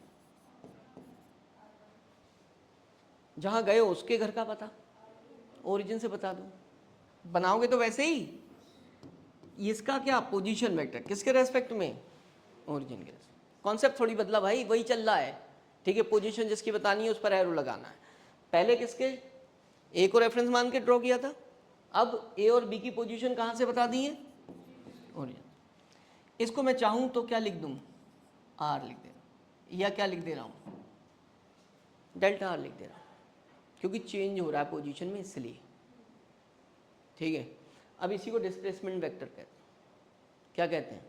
जहां गए हो उसके घर का पता ओरिजिन से बता दो। बनाओगे तो वैसे ही, इसका क्या, पोजीशन वेक्टर, किसके रेस्पेक्ट में, ओरिजिन के रेस्पेक्ट। कॉन्सेप्ट थोड़ी बदला भाई, वही चल रहा है, ठीक है। पोजीशन जिसकी बतानी है उस पर एरो लगाना है। पहले किसके, ए को रेफरेंस मान के ड्रॉ किया था, अब ए और बी की पोजीशन कहां से बता दी है, ओरिजिन। इसको मैं चाहूं तो क्या लिख दूं, आर लिख दे रहा हूं, या क्या लिख दे रहा हूं, डेल्टा आर लिख दे रहा हूं, क्योंकि चेंज हो रहा है पोजीशन में इसलिए, ठीक है। अब इसी को डिस्प्लेसमेंट वेक्टर कहते हैं। क्या कहते हैं,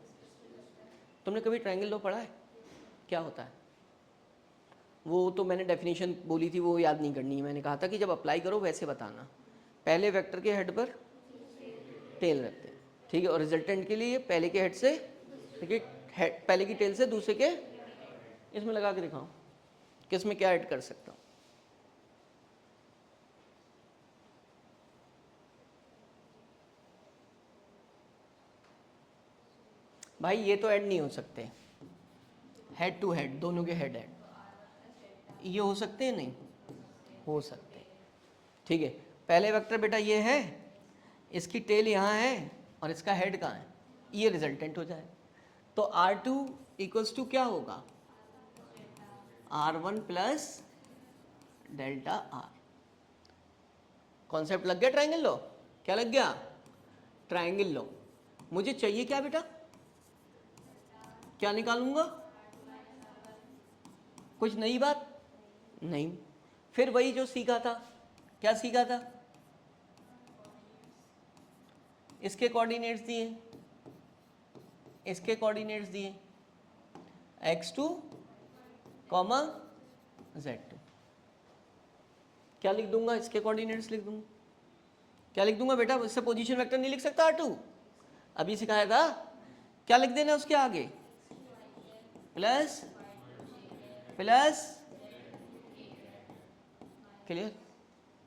तुमने कभी ट्रायंगल लॉ पढ़ा है, क्या होता है, वो तो मैंने डेफिनेशन बोली थी, वो याद नहीं करनी है। मैंने कहा था कि जब अप्लाई करो वैसे बताना, पहले वेक्टर के हेड पर टेल रखते हैं, ठीक है, और रिजल्टेंट के लिए पहले के हेड से, ठीक है, पहले की टेल से दूसरे के, इसमें लगा के दिखाऊं कि इसमें क्या ऐड कर सकता हूँ। भाई ये तो ऐड नहीं हो सकते, हेड टू हेड, दोनों के हेड ऐड, ये हो सकते हैं, नहीं हो सकते, ठीक है। पहले वेक्टर बेटा ये है, इसकी टेल यहाँ है और इसका हेड कहाँ है, ये रिजल्टेंट हो जाए। तो R2 इक्वल्स टू क्या होगा, R1 plus delta R. Concept लग गया ट्रायंगल लॉ, क्या लग गया, ट्रायंगल लॉ। मुझे चाहिए क्या बेटा, क्या निकालूंगा, कुछ नई बात नहीं, फिर वही जो सीखा था, क्या सीखा था, इसके कोऑर्डिनेट्स दिए, इसके कोऑर्डिनेट्स दिए, x2, z2, क्या लिख दूंगा, इसके कोऑर्डिनेट्स लिख दूंगा, क्या लिख दूंगा बेटा, इससे पोजीशन वेक्टर नहीं लिख सकता R2, अभी सिखाया था, क्या लिख देना उसके आगे, plus plus, clear,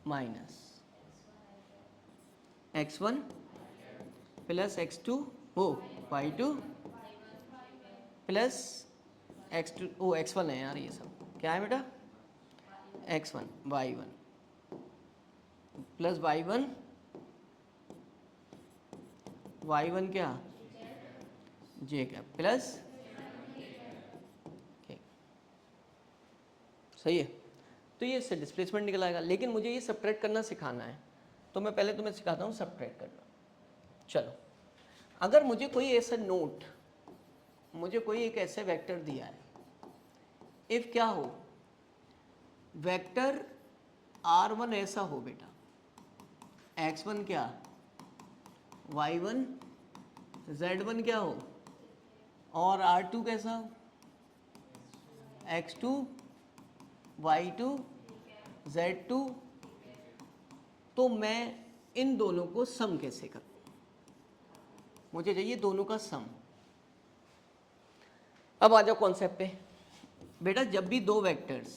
minus x1 plus x2 वो y2 प्लस x2 ओ x1 है यार, ये सब क्या है बेटा, x1 y1 प्लस y1 क्या, j क्या, प्लस, सही है। तो ये इससे डिस्प्लेसमेंट निकल आएगा, लेकिन मुझे ये सब्ट्रैक्ट करना सिखाना है, तो मैं पहले तुम्हें सिखाता हूँ सब्ट्रैक्ट करना। चलो अगर मुझे कोई ऐसा नोट, मुझे कोई एक ऐसे वेक्टर दिया है, इफ क्या हो, वेक्टर r1 ऐसा हो बेटा, x1 क्या, y1 z1 क्या हो, और r2 कैसा हो, x2 y2 z2, तो मैं इन दोनों को सम कैसे करूं? मुझे चाहिए दोनों का सम। अब आ जाओ कॉन्सेप्ट पे बेटा। जब भी दो वेक्टर्स,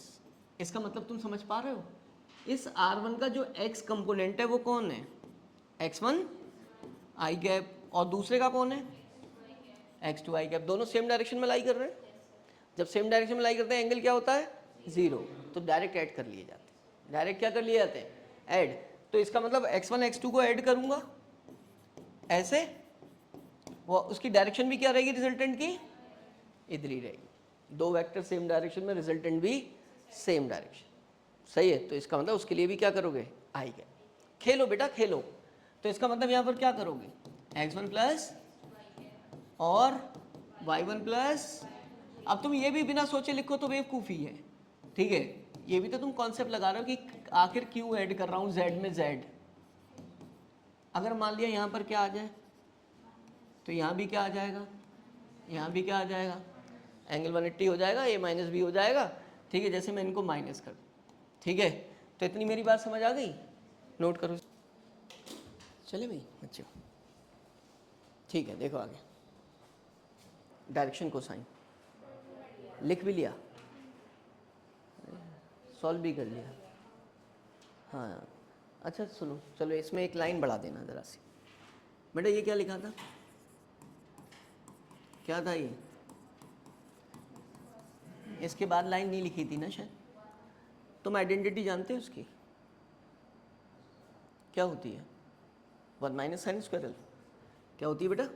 इसका मतलब तुम समझ पा रहे हो, इस R1 का जो x कंपोनेंट है वो कौन है, x1 i कैप, और दूसरे का कौन है, x2 i कैप। दोनों सेम डायरेक्शन में लाई कर रहे हैं। जब सेम डायरेक्शन में लाई करते हैं एंगल क्या होता है, 0, तो डायरेक्ट ऐड कर लिए जाते हैं। डायरेक्ट क्या कर लिए जाते हैं, ऐड। तो इसका मतलब x1 x2 को ऐड करूंगा ऐसे, वो उसकी डायरेक्शन भी क्या रहेगी रिजल्टेंट की, इधर ही रहेगी। दो वेक्टर सेम डायरेक्शन में, रिजल्टेंट भी सेम डायरेक्शन, सही है। तो इसका मतलब उसके लिए भी क्या करोगे, आई गए। खेलो बेटा खेलो। तो इसका मतलब यहाँ पर क्या करोगे, x1 प्लस और y1 प्लस। अब तुम ये भी बिना सोचे लिखो तो बेवकूफ़ी है, ठीक है। ये भी तो तुम कॉन्सेप्ट लगा रहे हो कि आखिर क्यों ऐड कर रहा हूँ z में z। अगर मान लिया यहाँ पर क्या आ जाए, तो यहाँ भी क्या आ जाएगा, यहाँ भी क्या आ जाएगा, एंगल 180 हो जाएगा, a माइनस बी हो जाएगा, ठीक है। जैसे मैं इनको माइनस कर दूँ, ठीक है। तो इतनी मेरी बात समझ आ गई, नोट करो। चले भाई बच्चों, ठीक है। देखो आगे, डायरेक्शन कोसाइन लिख भी लिया, सॉल्व भी कर लिया, हाँ। अच्छा सुनो, चलो इसमें एक लाइन बढ़ा देना ज़रा सी बेटा। ये क्या लिखा था, क्या था ये, इसके बाद लाइन नहीं लिखी थी ना शायद। तुम आइडेंटिटी जानते हो उसकी, क्या होती है, 1 माइनस साइन स्क्वायर। क्या होती है बेटा,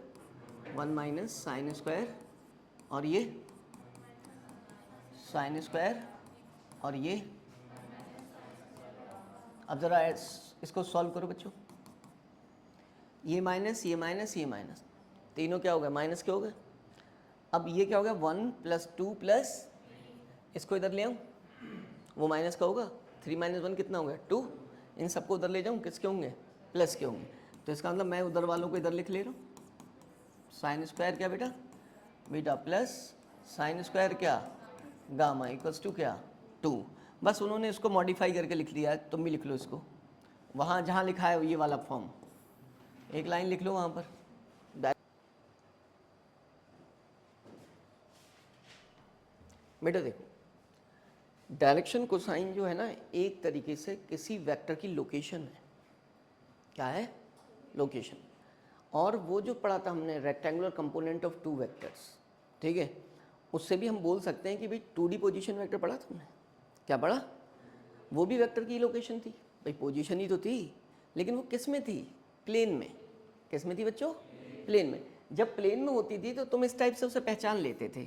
1 माइनस साइन स्क्वायर, और ये साइन स्क्वायर, और ये। अब ज़रा इसको सॉल्व करो बच्चों। ये माइनस, ये माइनस, ये माइनस, तीनों क्या हो गए, माइनस के हो गए। अब ये क्या हो गया, 1 प्लस 2 प्लस, इसको इधर ले आऊँ, वो माइनस का होगा, 3 माइनस 1 कितना हो गया, 2। इन सबको उधर ले जाऊँ, किसके होंगे, प्लस के होंगे। तो इसका मतलब मैं उधर वालों को इधर लिख ले रहा हूँ। साइन स्क्वायर क्या बेटा, बीटा प्लस साइन स्क्वायर क्या, गामा इक्वल्स टू क्या, 2। बस उन्होंने इसको मॉडिफाई करके लिख दिया है, तुम भी लिख लो इसको वहाँ जहाँ लिखा है ये वाला फॉर्म, एक लाइन लिख लो वहाँ पर। बेटा देखो, डायरेक्शन कोसाइन जो है ना, एक तरीके से किसी वेक्टर की लोकेशन है। क्या है, लोकेशन। और वो जो पढ़ा था हमने, rectangular component of two vectors, ठीक है, उससे भी हम बोल सकते हैं कि भाई 2D पोजीशन वेक्टर पढ़ा था हमने। क्या पढ़ा, वो भी वेक्टर की लोकेशन थी भाई, पोजीशन ही तो थी, लेकिन वो किस में थी, प्लेन में। किस में थी बच्चों, प्लेन में। जब प्लेन में होती थी तो तुम इस टाइप से उसे पहचान लेते थे।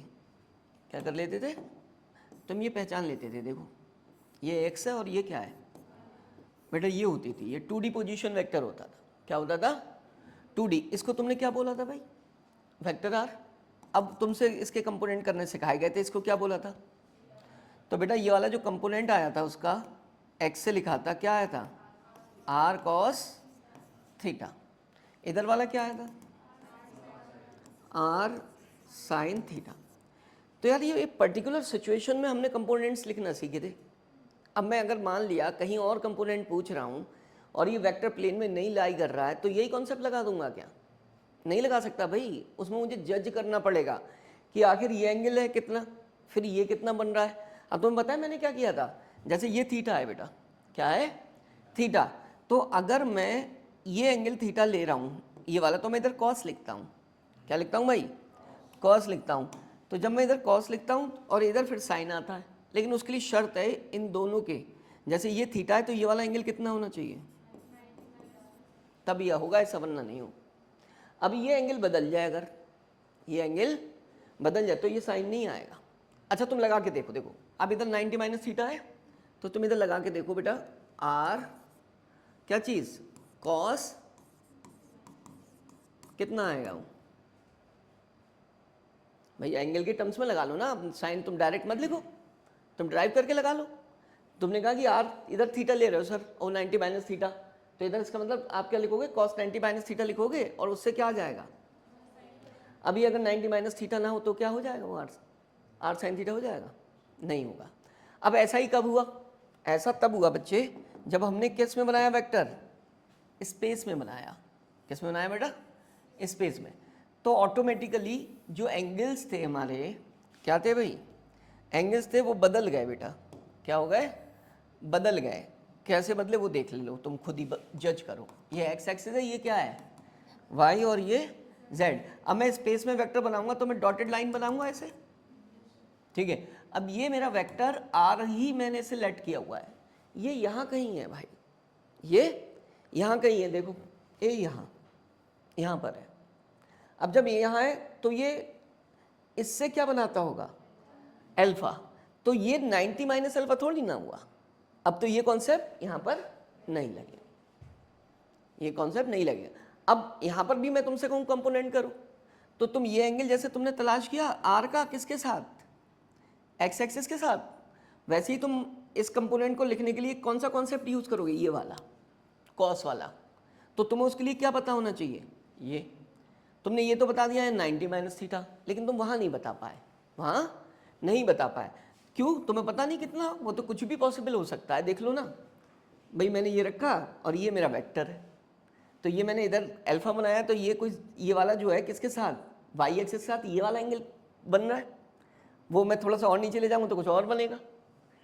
क्या कर लेते थे तुम, ये पहचान लेते थे, देखो ये x है और ये क्या है बेटा, ये होती थी, ये 2D पोजीशन वेक्टर होता था। क्या होता था, 2D। इसको तुमने क्या बोला था भाई, वेक्टर आर। अब तुमसे इसके कंपोनेंट करने सिखाए गए थे, इसको क्या बोला था। तो बेटा ये वाला जो कंपोनेंट आया था उसका x से लिखा था, क्या आया था, r cos थीटा। इधर वाला क्या आया था, r sin थीटा। तो यार ये एक पर्टिकुलर सिचुएशन में हमने कंपोनेंट्स लिखना सीखे थे। अब मैं अगर मान लिया कहीं और कंपोनेंट पूछ रहा हूँ और ये वेक्टर प्लेन में नहीं लाई कर रहा है, तो यही कॉन्सेप्ट लगा दूंगा क्या, नहीं लगा सकता भाई। उसमें मुझे जज करना पड़ेगा कि आखिर ये एंगल है कितना, फिर ये कितना बन रहा है। अब तुम्हें पता है मैंने क्या किया था, जैसे ये थीटा है बेटा, क्या है, थीटा। तो अगर मैं ये एंगल थीटा ले रहा हूँ, ये वाला, तो मैं इधर कॉस लिखता हूँ। क्या लिखता हूँ भाई, कॉस लिखता हूँ। तो जब मैं इधर कॉस लिखता हूँ और इधर फिर साइन आता है, लेकिन उसके लिए शर्त है इन दोनों के, जैसे ये थीटा है तो ये वाला एंगल कितना होना चाहिए, तब यह होगा, ऐसा वरना नहीं हो। अब ये एंगल बदल जाए, अगर ये एंगल बदल जाए तो ये साइन नहीं आएगा। अच्छा तुम लगा के देखो, देखो अब इधर 90 माइनस थीटा है, तो तुम इधर लगा के देखो बेटा, आर क्या चीज़, कॉस कितना आएगा वो, भाई एंगल के टर्म्स में लगा लो ना, साइन तुम डायरेक्ट मत लिखो, तुम ड्राइव करके लगा लो। तुमने कहा कि आर इधर थीटा ले रहे हो सर और 90 माइनस थीटा, तो इधर इसका मतलब आप क्या लिखोगे, कॉस 90 माइनस थीटा लिखोगे और उससे क्या आ जाएगा। अभी अगर 90 माइनस थीटा ना हो तो क्या हो जाएगा, वो आर साइन थीटा हो जाएगा, नहीं होगा। अब ऐसा ही कब हुआ, ऐसा तब हुआ बच्चे जब हमने किस में बनाया वेक्टर, स्पेस में बनाया। किस में बनाया बेटा, स्पेस में। तो ऑटोमेटिकली जो एंगल्स थे हमारे, क्या थे भाई, एंगल्स थे वो बदल गए बेटा। क्या हो गए, बदल गए। कैसे बदले वो देख लो, तुम खुद ही जज करो। ये एक्स एक्सिस है, ये क्या है वाई, और ये जेड। अब मैं स्पेस में वेक्टर बनाऊंगा तो मैं डॉटेड लाइन बनाऊंगा ऐसे, ठीक है। अब ये मेरा वेक्टर आर ही मैंने इसे लेट किया हुआ है, ये यहाँ कहीं है भाई, ये यहाँ कहीं है, देखो ये यहाँ पर है। अब जब ये यहाँ है तो ये इससे क्या बनाता होगा, अल्फा। तो ये 90 माइनस अल्फा थोड़ी ना हुआ। अब तो ये कॉन्सेप्ट यहाँ पर नहीं लगेगा, ये कॉन्सेप्ट नहीं लगेगा। अब यहाँ पर भी मैं तुमसे कहूँ कंपोनेंट करो, तो तुम ये एंगल जैसे तुमने तलाश किया आर का किसके साथ, एक्स एक्सिस के साथ, वैसे ही तुम इस कंपोनेंट को लिखने के लिए कौन सा कॉन्सेप्ट यूज करोगे, ये वाला कॉस वाला। तो तुम्हें उसके लिए क्या पता होना चाहिए, ये तुमने ये तो बता दिया है 90 माइनस थीटा, लेकिन तुम वहाँ नहीं बता पाए, वहाँ नहीं बता पाए। क्यों, तुम्हें पता नहीं कितना, वो तो कुछ भी पॉसिबल हो सकता है। देख लो ना भाई, मैंने ये रखा और ये मेरा वेक्टर है, तो ये मैंने इधर अल्फा बनाया, तो ये कोई ये वाला जो है किसके साथ, वाई एक्सिस के साथ ये वाला एंगल बन रहा है। वो मैं थोड़ा सा और नीचे ले जाऊँगा तो कुछ और बनेगा,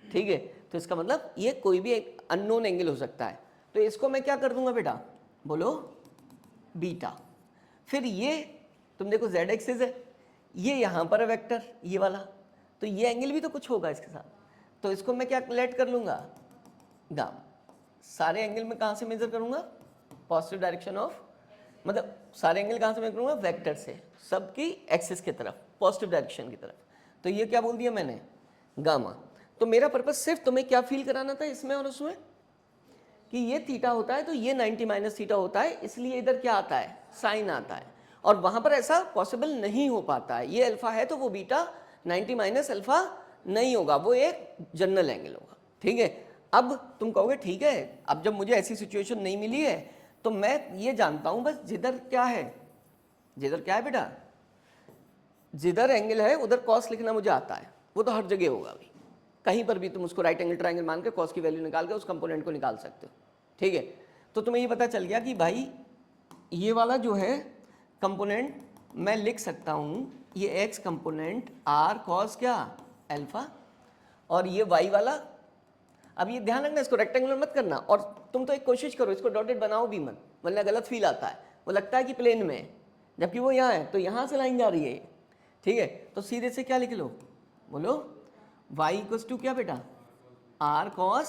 ठीक है। तो इसका मतलब ये कोई भी एक अननोन एंगल हो सकता है। तो इसको मैं क्या कर दूंगा बेटा, बोलो बीटा। फिर ये तुम देखो जेड एक्सिस है, ये यहाँ पर है वेक्टर ये वाला, तो ये एंगल भी तो कुछ होगा इसके साथ, तो इसको मैं क्या लेट कर लूँगा, गामा। सारे एंगल में कहाँ से मेजर करूँगा, पॉजिटिव डायरेक्शन ऑफ, मतलब सारे एंगल कहाँ से मेजर करूँगा, वेक्टर से, सबकी एक्सिस की तरफ, पॉजिटिव डायरेक्शन की तरफ। तो ये क्या बोल दिया मैंने, गामा। तो मेरा पर्पस सिर्फ तुम्हें क्या फील कराना था इसमें और उसमें, कि ये थीटा होता है तो ये 90 माइनस थीटा होता है, इसलिए इधर क्या आता है, साइन आता है। और वहाँ पर ऐसा पॉसिबल नहीं हो पाता है, ये अल्फा है तो वो बीटा 90 माइनस अल्फा नहीं होगा, वो एक जनरल एंगल होगा, ठीक है। अब तुम कहोगे ठीक है, अब जब मुझे ऐसी सिचुएशन नहीं मिली है तो मैं ये जानता हूँ बस जिधर क्या है, जिधर क्या है बेटा, जिधर एंगल है उधर कॉस लिखना मुझे आता है, वो तो हर जगह होगा भाई, कहीं पर भी तुम उसको राइट एंगल ट्रायंगल मान के कॉस की वैल्यू निकाल के उस कंपोनेंट को निकाल सकते हो, ठीक है। तो तुम्हें ये पता चल गया कि भाई ये वाला जो है कंपोनेंट मैं लिख सकता हूँ, ये एक्स कंपोनेंट आर कॉस क्या अल्फा, और ये वाई वाला, अब ये ध्यान रखना इसको रेक्टेंगुलर मत करना, और तुम तो एक कोशिश करो इसको डॉटेड बनाओ भी मत, वरना गलत फील आता है, वो लगता है कि प्लेन में है जबकि वो यहाँ है, तो यहाँ से लाइन जा रही है, ठीक है। तो सीधे से क्या लिख लो, बोलो y इक्वल्स टू क्या बेटा, r cos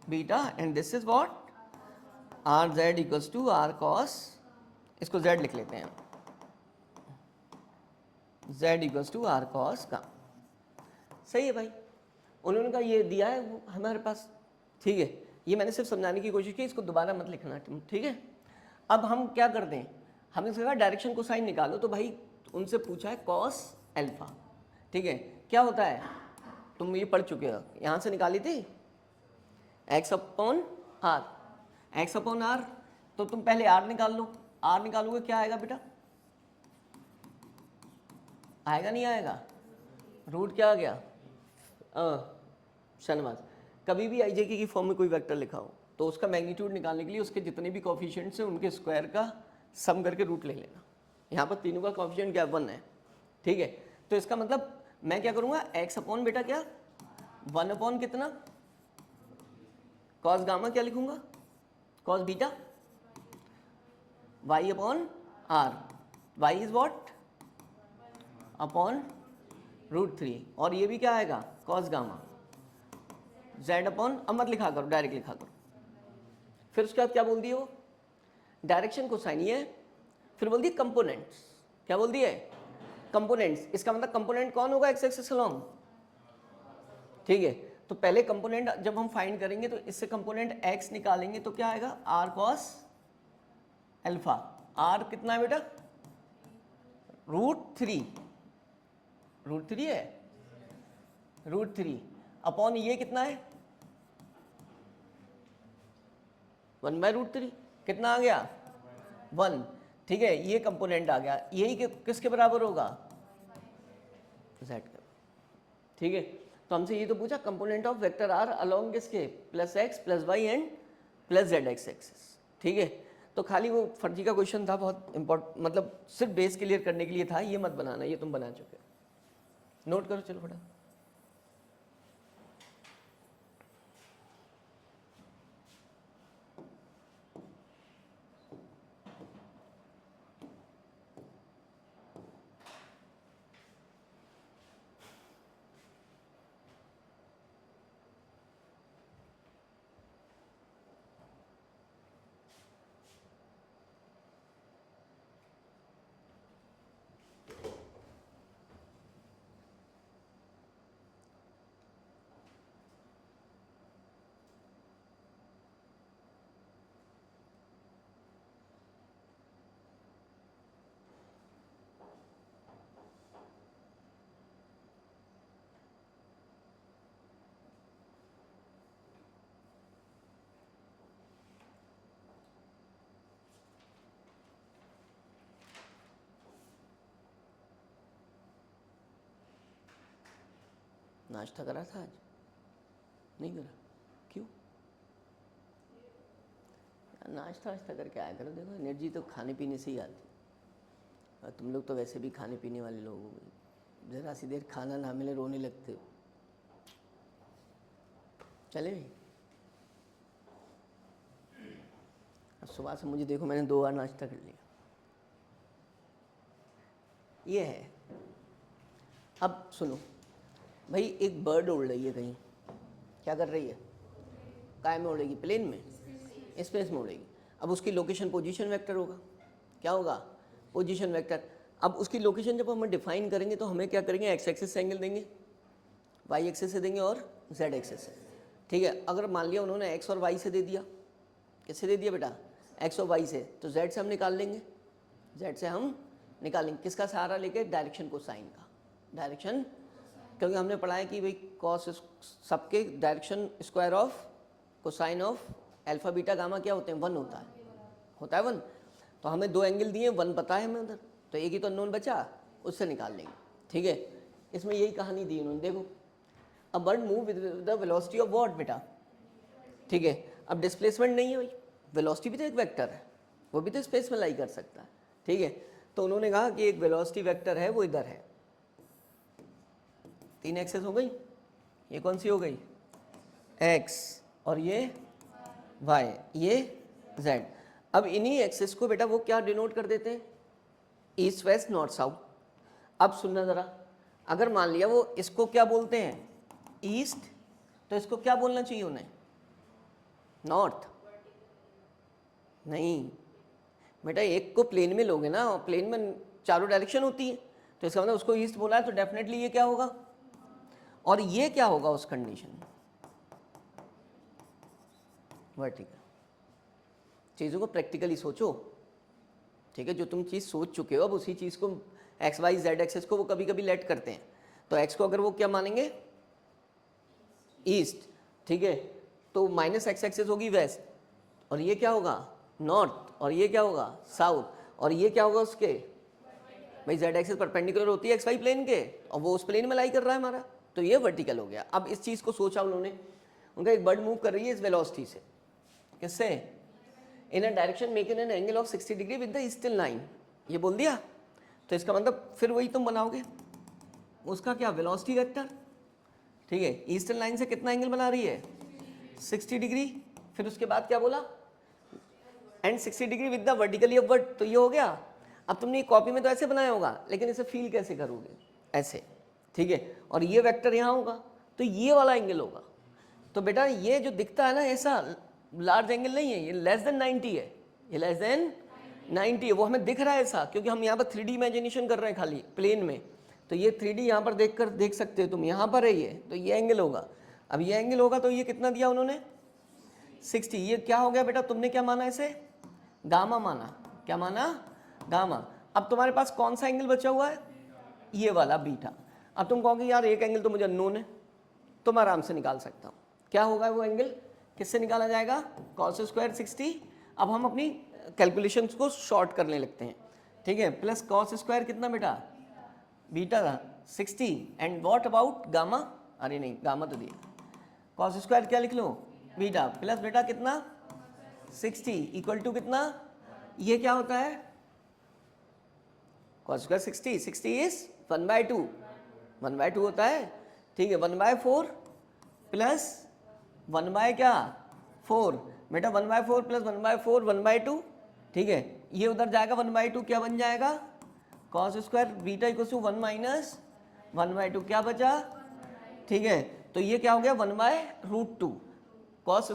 beta, and this is what, r z equals to r cos, इसको z लिख लेते हैं, z equals to r cos का, सही है भाई। उन्होंने कहा ये दिया है वो हमारे पास, ठीक है। ये मैंने सिर्फ समझाने की कोशिश की, इसको दोबारा मत लिखना, ठीक है। अब हम क्या करते हैं, हमने कहा डायरेक्शन को साइन निकालो, तो भाई उनसे पूछा है कॉस अल्फा, ठीक है। क्या होता है, तुम ये पढ़ चुके हो, यहाँ से निकाली थी x upon r, x upon r, तो तुम पहले आर निकाल लो, आर निकालोगे क्या आएगा बेटा, आएगा नहीं आएगा, रूट क्या आ गया, शनवास। कभी भी आई की फॉर्म में कोई वेक्टर लिखा हो तो उसका मैग्नीट्यूड निकालने के लिए उसके जितने भी कोफिशिएंट्स हैं उनके स्क्वायर का सम करके रूट ले लेना। यहाँ पर तीनों का कोफिशिएंट क्या 1 है, ठीक है। तो इसका मतलब मैं क्या करूँगा, एक्स अपॉन बेटा क्या 1 अपॉन कितना कॉस गामा, क्या लिखूंगा cos beta, y upon r, y is what upon √3, और ये भी क्या आएगा कॉस गामा, जेड अपॉन, अब मत लिखा करो डायरेक्ट लिखा करो। फिर उसके बाद क्या बोल दिए वो, डायरेक्शन को साइन ये, फिर बोल दिए कंपोनेंट्स, क्या बोल दिए कंपोनेंट्स। इसका मतलब कंपोनेंट कौन होगा एक्स एक्सिस अलोंग, ठीक है। तो पहले कंपोनेंट जब हम फाइंड करेंगे तो इससे कंपोनेंट x निकालेंगे तो क्या आएगा r cos अल्फा, r कितना है बेटा √3, √3 है, √3 अपॉन ये कितना है 1/√3 कितना आ गया 1। ठीक है, ये कंपोनेंट आ गया, यही किसके बराबर होगा z का। ठीक है, तो हमसे ये तो पूछा component of vector r along किसके +x +y and +z axis. ठीक है, तो खाली वो फर्जी का क्वेश्चन था, बहुत इंपॉर्टेंट, मतलब सिर्फ बेस क्लियर करने के लिए था, ये मत बनाना, ये तुम बना चुके हो, नोट करो चलो फटाफट। नाश्ता करा था आज नहीं करा, क्यों? नाश्ता वाश्ता करके आया करो, देखो एनर्जी तो खाने पीने से ही आती। और तुम लोग तो वैसे भी खाने पीने वाले लोग हो, जरा सी देर खाना ना मिले रोने लगते हो। चले अब सुबह से मुझे देखो, मैंने 2 बार नाश्ता कर लिया। ये है, अब सुनो भाई, एक बर्ड उड़ रही है कहीं, क्या कर रही है, काय में उड़ेगी, प्लेन में, स्पेस में उड़ेगी। अब उसकी लोकेशन पोजीशन वेक्टर होगा, क्या होगा पोजीशन वेक्टर। अब उसकी लोकेशन जब हम डिफाइन करेंगे तो हमें क्या करेंगे, एक्स एक्सिस से एंगल देंगे, वाई एक्सिस से देंगे और जेड एक्सिस से। ठीक है, अगर मान लिया उन्होंने एक्स और वाई से दे दिया, किससे दे दिया बेटा, एक्स और वाई से, तो जेड से हम निकाल लेंगे, जेड से हम निकालेंगे किसका सहारा लेके, डायरेक्शन कोसाइन का, डायरेक्शन, क्योंकि हमने पढ़ा है कि भाई कॉस सबके direction square of cosine of alpha beta gamma क्या होते हैं, 1 होता है 1। तो हमें 2 एंगल दिए, 1 पता है हमें उधर, तो एक ही तो अननोन बचा, उससे निकाल लेंगे। ठीक है, इसमें यही कहानी दी उन्होंने, देखो a bird move with the velocity of what बेटा। ठीक है, अब डिस्प्लेसमेंट नहीं है भाई, वेलोसिटी भी तो एक वेक्टर है, वो भी तो स्पेस में लाई कर सकता है। ठीक है, तो उन्होंने कहा कि एक वेलोसिटी वेक्टर है, वो इधर है, 3 एक्सेस हो गई, ये कौन सी हो गई x, और ये y, ये z। अब इन्हीं एक्सेस को बेटा वो क्या डिनोट कर देते हैं, ईस्ट वेस्ट नॉर्थ साउथ। अब सुनना ज़रा, अगर मान लिया वो इसको क्या बोलते हैं ईस्ट, तो इसको क्या बोलना चाहिए उन्हें, नॉर्थ। नहीं बेटा, एक को प्लेन में लोगे ना, प्लेन में चारों डायरेक्शन होती है, तो इसका मतलब उसको ईस्ट बोला है, तो डेफिनेटली ये क्या होगा, और ये क्या होगा उस कंडीशन में, वर्टिकल। चीज़ों को प्रैक्टिकली सोचो। ठीक है, जो तुम चीज़ सोच चुके हो, अब उसी चीज़ को एक्स वाई जेड एक्सेस को वो कभी कभी लेट करते हैं, तो एक्स को अगर वो क्या मानेंगे ईस्ट, ठीक है, तो माइनस एक्स एक्सेस होगी वेस्ट, और ये क्या होगा नॉर्थ, और ये क्या होगा साउथ, और ये क्या होगा उसके, भाई जेड एक्सेस परपेंडिकुलर होती है एक्स वाई प्लेन के, और वो उस प्लेन में लाई कर रहा है हमारा, तो ये वर्टिकल हो गया। अब इस चीज़ को सोचा उन्होंने, उनका एक बर्ड मूव कर रही है इस वेलोसिटी से, किससे, in a direction making an angle of 60 degree with the eastern line, ये बोल दिया। तो इसका मतलब फिर वही तुम बनाओगे, उसका क्या वेलोसिटी वेक्टर। ठीक है, ईस्टर्न लाइन से कितना एंगल बना रही है 60 डिग्री, फिर उसके बाद क्या बोला and 60 degree with the vertically upward, तो ये हो गया। अब तुमने कॉपी में तो ऐसे बनाया होगा, लेकिन इसे फील कैसे करोगे, ऐसे। ठीक है, और ये वेक्टर यहाँ होगा, तो ये वाला एंगल होगा। तो बेटा ये जो दिखता है ना ऐसा लार्ज एंगल नहीं है, ये लेस देन 90 है, ये लेस देन 90 है, वो हमें दिख रहा है ऐसा, क्योंकि हम यहाँ पर 3D इमेजिनेशन कर रहे हैं खाली प्लेन में, तो ये 3D यहाँ पर देख सकते हो तुम, यहाँ पर है ये, तो ये एंगल होगा। अब ये एंगल होगा तो ये कितना दिया उन्होंने 60, ये क्या हो गया बेटा, तुमने क्या माना इसे गामा माना, क्या माना गामा। अब तुम्हारे पास कौन सा एंगल बचा हुआ है, ये वाला बीटा। अब तुम कहोगे यार एक एंगल तो मुझे अननोन है, तो मैं आराम से निकाल सकता हूँ। क्या होगा वो एंगल, किससे निकाला जाएगा, कॉस स्क्वायर 60। अब हम अपनी कैलकुलेशंस को शॉर्ट करने लगते हैं, ठीक है। प्लस कॉस स्क्वायर कितना बेटा, beta 60, and what about gamma, अरे नहीं गामा तो दिया, कॉस स्क्वायर क्या लिख लो, बीटा, प्लस बेटा कितना 60 इक्वल टू कितना, ये क्या होता है, कॉस स्क्वायर 60 इज 1/2, 1/2 होता है, ठीक है। 1/4 प्लस 1 क्या 4, बेटा 1/4 प्लस 1/4 1/2, ठीक है। ये उधर जाएगा 1/2, क्या बन जाएगा, cos square beta equal to 1 minus 1/2, क्या बचा, ठीक है। तो ये क्या हो गया 1/√2, कॉस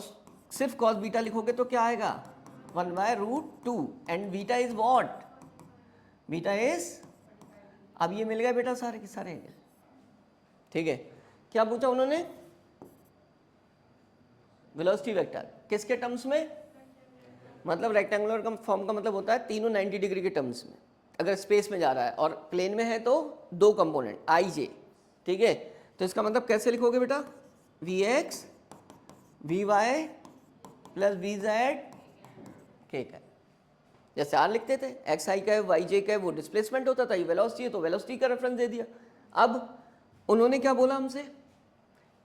सिर्फ कॉस बीटा लिखोगे तो क्या आएगा 1/√2, and beta is what, beta is, अब ये मिल गया बेटा सारे के सारे एंगल, ठीक है। क्या पूछा उन्होंने, वेलोसिटी वेक्टर किसके टर्म्स में, मतलब रेक्टेंगुलर का फॉर्म का मतलब होता है तीनों 90 डिग्री के टर्म्स में, अगर स्पेस में जा रहा है और प्लेन में है तो दो कंपोनेंट आई जे, ठीक है। तो इसका मतलब कैसे लिखोगे बेटा, v x v y plus v z के का, जैसे आर लिखते थे, एक्स आई का है वाई जे का है, वो डिस्प्लेसमेंट होता था, ये वेलोसिटी है तो वेलोसिटी का रेफरेंस दे दिया। अब उन्होंने क्या बोला हमसे,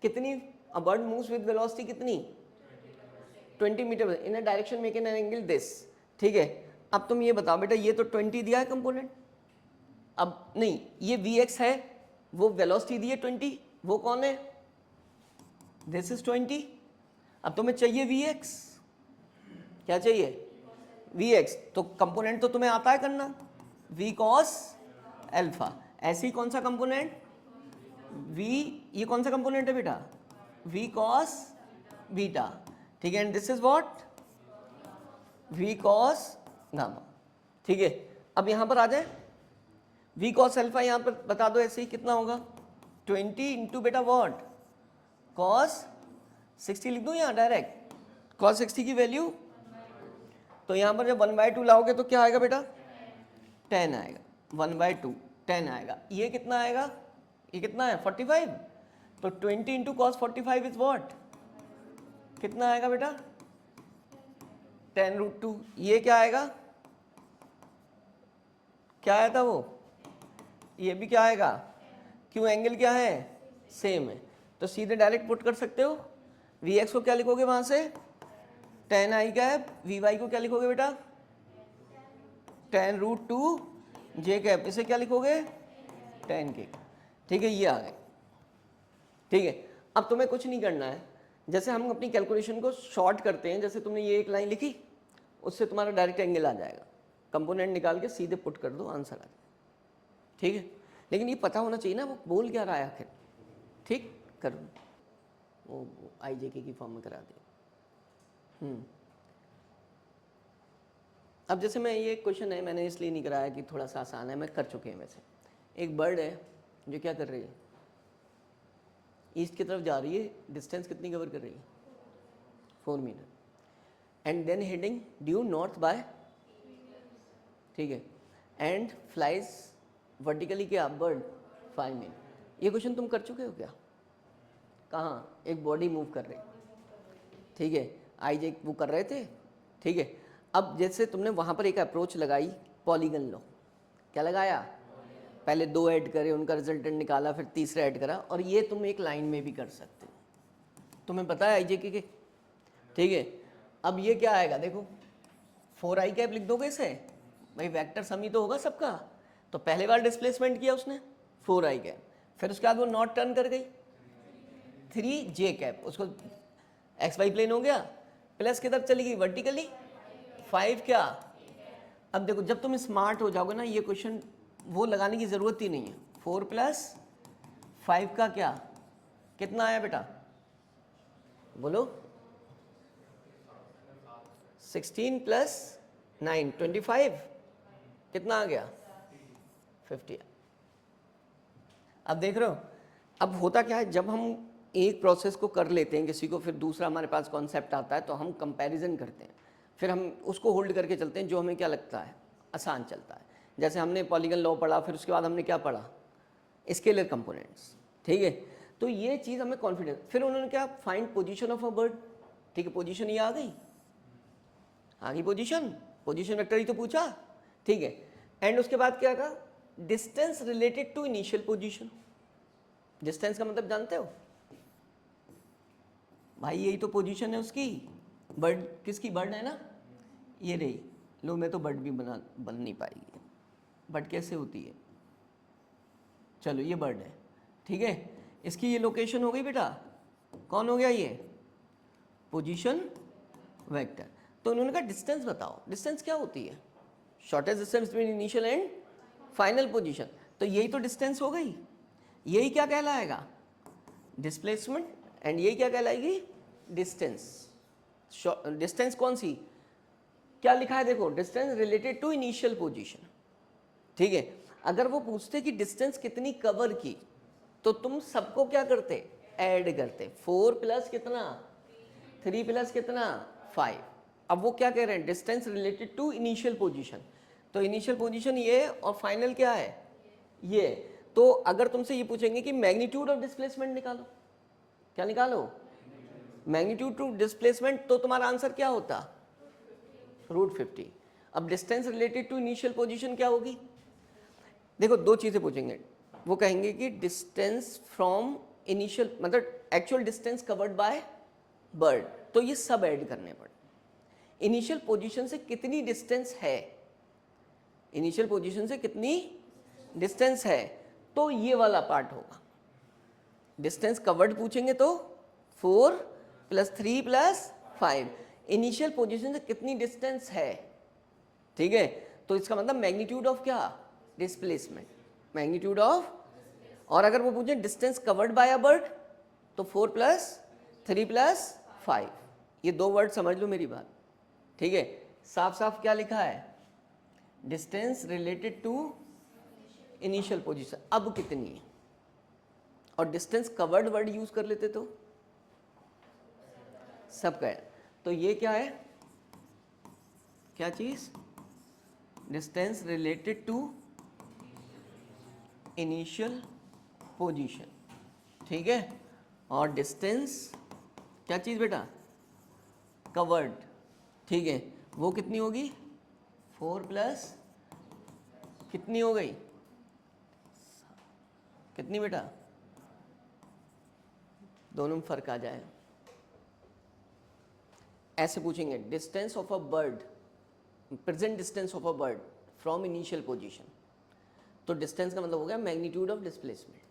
कितनी, a bird moves with velocity कितनी 20 metre in a direction making an angle this, ठीक है। अब तुम ये बताओ बेटा, ये तो 20 दिया है कंपोनेंट, अब नहीं ये वी एक्स है, वो वेलोसिटी दी है 20, वो कौन है, दिस इज 20। अब तुम्हें चाहिए वी एक्स, क्या चाहिए वी एक्स, तो कंपोनेंट तो तुम्हें आता है करना, वी कॉस एल्फा, ऐसी कौन सा कंपोनेंट वी, ये कौन सा कंपोनेंट है बेटा, वी कॉस बीटा, ठीक है। And this is what we cos gamma, ठीक है। अब यहां पर आ जाए, वी कॉस एल्फा यहां पर बता दो ऐसे ही कितना होगा 20 इंटू बेटा व्हाट कॉस 60 लिख दूं यहाँ डायरेक्ट, कॉस 60 की वैल्यू, तो यहाँ पर जब 1/2 लाओगे तो क्या आएगा बेटा 10 आएगा, 1/2 10 आएगा, ये कितना आएगा, ये कितना है 45, तो 20 इंटू कॉस 45 इज व्हाट, कितना आएगा बेटा 10√2, ये क्या आएगा, क्या आया था वो, ये भी क्या आएगा, क्यों एंगल क्या है सेम है, तो सीधे डायरेक्ट पुट कर सकते हो, वी एक्स को क्या लिखोगे वहां से 10 आई कैप, वी वाई को क्या लिखोगे बेटा 10√2 जे कैप, इसे क्या लिखोगे 10 के, ठीक है। ये आ गए, ठीक है। अब तुम्हें कुछ नहीं करना है, जैसे हम अपनी कैलकुलेशन को शॉर्ट करते हैं, जैसे तुमने ये एक लाइन लिखी, उससे तुम्हारा डायरेक्ट एंगल आ जाएगा, कंपोनेंट निकाल के सीधे पुट कर दो, आंसर आ जाएगा, ठीक है। लेकिन ये पता होना चाहिए ना वो बोल क्या रहा है आखिर, ठीक करो, वो आई जे के की फॉर्म में करा दिया। अब जैसे मैं ये क्वेश्चन है मैंने इसलिए नहीं कराया कि थोड़ा सा आसान है, मैं कर चुके हैं वैसे। एक बर्ड है जो क्या कर रही है, ईस्ट की तरफ जा रही है, डिस्टेंस कितनी कवर कर रही है 4 metre, and then heading due north by, ठीक है, एंड फ्लाइज वर्टिकली क्या बर्ड 5 मिनट। ये क्वेश्चन तुम कर चुके हो क्या, कहाँ एक बॉडी मूव कर रही, ठीक है, आई जे वो कर रहे थे, ठीक है। अब जैसे तुमने वहाँ पर एक अप्रोच लगाई पॉलीगन लो, क्या लगाया, पहले 2 ऐड करे, उनका रिजल्टेंट निकाला, फिर तीसरा ऐड करा, और ये तुम एक लाइन में भी कर सकते हो, तुम्हें पता है आई जे के, ठीक है। अब ये क्या आएगा देखो 4 आई कैप लिख दोगे इसे, भाई वेक्टर समी तो होगा सबका, तो पहले बार डिस्प्लेसमेंट किया उसने 4 आई कैप, फिर उसके बाद वो नॉट टर्न कर गई 3 जे कैप, उसको एक्स वाई प्लेन हो गया, प्लस किधर चली गई वर्टिकली 5 क्या। अब देखो जब तुम स्मार्ट हो जाओगे ना, ये क्वेश्चन वो लगाने की जरूरत ही नहीं है, 4 + 5 का क्या कितना आया बेटा बोलो, 16 + 9 25, कितना आ गया 50। अब देख रहे हो, अब होता क्या है, जब हम एक प्रोसेस को कर लेते हैं किसी को, फिर दूसरा हमारे पास कॉन्सेप्ट आता है तो हम कंपैरिजन करते हैं, फिर हम उसको होल्ड करके चलते हैं जो हमें क्या लगता है आसान चलता है। जैसे हमने पॉलीगन लॉ पढ़ा, फिर उसके बाद हमने क्या पढ़ा स्केलर कंपोनेंट्स, ठीक है। तो ये चीज़ हमें कॉन्फिडेंस, फिर उन्होंने क्या, find position of a bird, ठीक है, पोजीशन ये आ गई पोजीशन, पोजीशन वेक्टर ही तो पूछा, ठीक है। एंड उसके बाद क्या था, distance related to initial position. Distance का मतलब जानते हो भाई, यही तो पोजीशन है उसकी, बर्ड किसकी, बर्ड है ना, ये रही लो, मैं तो बर्ड भी बन नहीं पाएगी, बर्ड कैसे होती है, चलो ये बर्ड है, ठीक है। इसकी ये लोकेशन हो गई बेटा, कौन हो गया ये, पोजीशन वेक्टर। तो उन्होंने कहा डिस्टेंस बताओ, डिस्टेंस क्या होती है, shortest distance between initial and final position. तो यही तो डिस्टेंस हो गई, यही क्या कहलाएगा, डिस्प्लेसमेंट, एंड यही क्या कहलाएगी, डिस्टेंस। डिस्टेंस कौन सी, क्या लिखा है देखो, distance related to initial position, ठीक है। अगर वो पूछते कि डिस्टेंस कितनी कवर की, तो तुम सबको क्या करते, ऐड करते, 4 प्लस कितना, 3 प्लस कितना, 5। अब वो क्या कह रहे हैं, distance related to initial position, तो इनिशियल पोजीशन ये और फाइनल क्या है ये। तो अगर तुमसे ये पूछेंगे कि मैग्नीट्यूड ऑफ डिस्प्लेसमेंट निकालो, क्या निकालो, मैग्नीट्यूड टू डिस्प्लेसमेंट, तो तुम्हारा आंसर क्या होता, √50। अब distance related to initial position क्या होगी, देखो दो चीजें पूछेंगे, वो कहेंगे कि डिस्टेंस फ्रॉम इनिशियल, मतलब actual distance covered by bird, तो ये सब ऐड करने पड़े। इनिशियल पोजीशन से कितनी डिस्टेंस है, इनिशियल पोजीशन से कितनी डिस्टेंस है, तो ये वाला पार्ट होगा। डिस्टेंस कवर्ड पूछेंगे तो 4 प्लस 3 प्लस 5, इनिशियल पोजीशन से कितनी डिस्टेंस है, ठीक है। तो इसका मतलब मैग्नीट्यूड ऑफ क्या, डिस्प्लेसमेंट, मैग्नीट्यूड ऑफ। और अगर वो पूछे distance covered bye a bird, तो 4 प्लस 3 प्लस 5, ये दो वर्ड समझ लो मेरी बात, ठीक है। साफ साफ क्या लिखा है, distance related to initial position, अब कितनी है, और डिस्टेंस कवर्ड वर्ड यूज कर लेते तो सब कह। तो ये क्या है, क्या चीज, distance related to initial position, ठीक है। और डिस्टेंस क्या चीज बेटा, कवर्ड, ठीक है, वो कितनी होगी, 4 प्लस कितनी हो गई, कितनी बेटा, दोनों में फर्क आ जाए। ऐसे पूछेंगे distance of a bird, present distance of a bird from initial position, तो डिस्टेंस का मतलब हो गया मैग्नीट्यूड ऑफ डिस्प्लेसमेंट।